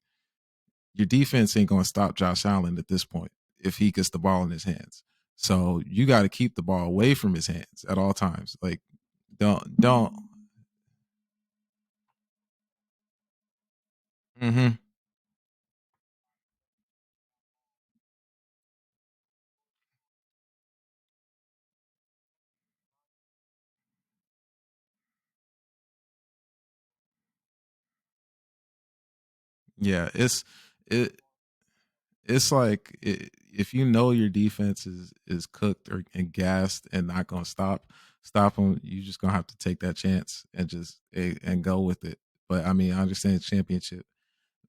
your defense ain't going to stop Josh Allen at this point if he gets the ball in his hands. So you got to keep the ball away from his hands at all times. Like don't. Hmm. Yeah, it it's like if you know your defense is cooked or and gassed and not gonna stop them, you just gonna have to take that chance and just and go with it. But I mean, I understand championship,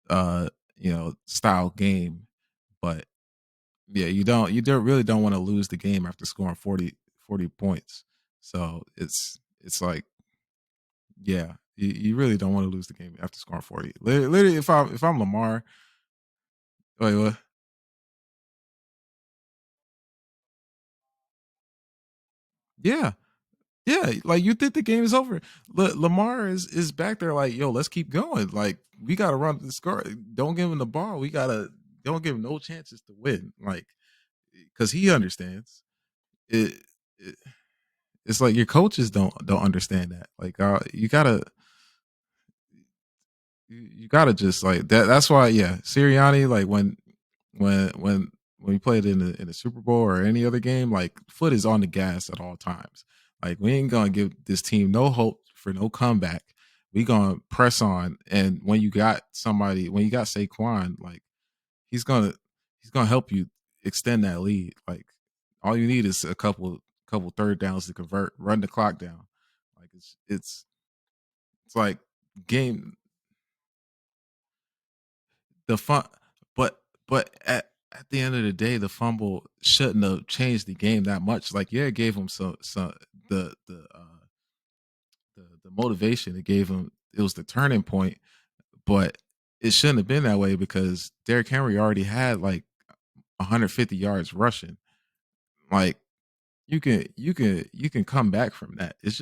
uh, style game, but yeah, you don't really don't want to lose the game after scoring 40 points. So it's like yeah, you really don't want to lose the game after scoring 40. Literally, if I'm Lamar, wait, what? Yeah, yeah, like you think the game is over. Lamar is back there like, yo, let's keep going. Like we gotta run the score. Don't give him the ball. We gotta don't give him no chances to win. Like because he understands it, it. It's like your coaches don't understand that. Like you gotta just like that. That's why, yeah, Sirianni. Like when we played in the Super Bowl or any other game, like foot is on the gas at all times. Like we ain't gonna give this team no hope for no comeback. We gonna press on, and when you got Saquon, like he's gonna he's gonna help you extend that lead. Like all you need is a couple third downs to convert, run the clock down. Like it's like game the fun, but at the end of the day, the fumble shouldn't have changed the game that much. Like, yeah, it gave him some the motivation. It gave him it was the turning point, but it shouldn't have been that way because Derrick Henry already had like 150 yards rushing. Like you can come back from that. It's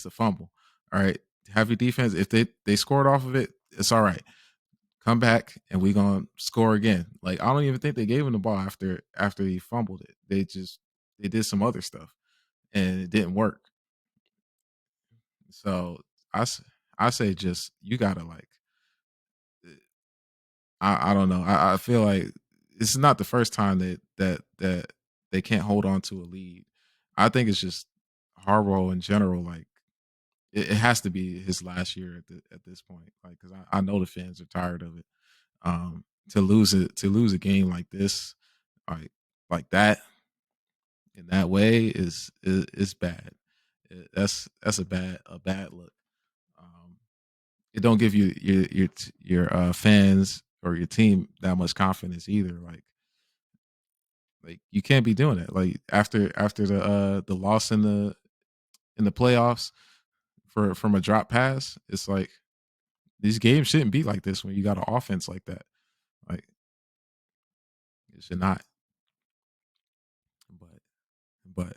a fumble. All right, have your defense. If they scored off of it, it's all right. Come back and we gonna score again. Like I don't even think they gave him the ball after he fumbled it. They did some other stuff and it didn't work. So I s- I say just you gotta like I don't know. I feel like this is not the first time that they can't hold on to a lead. I think it's just Harbaugh in general. Like it has to be his last year at this point. Like because I know the fans are tired of it. To lose a game like this, like like that in that way is bad. That's a bad look. Um, it don't give your fans or your team that much confidence either. Like you can't be doing it. Like after the loss in the playoffs for from a drop pass, it's like these games shouldn't be like this when you got an offense like that. Like it should not. But but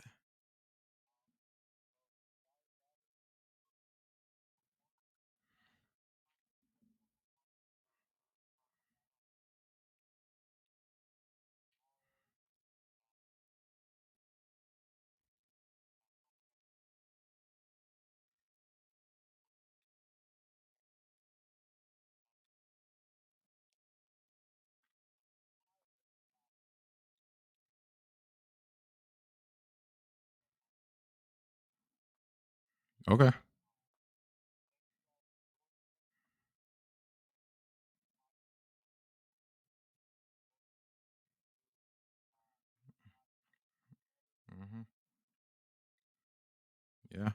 Okay. Hmm. Yeah.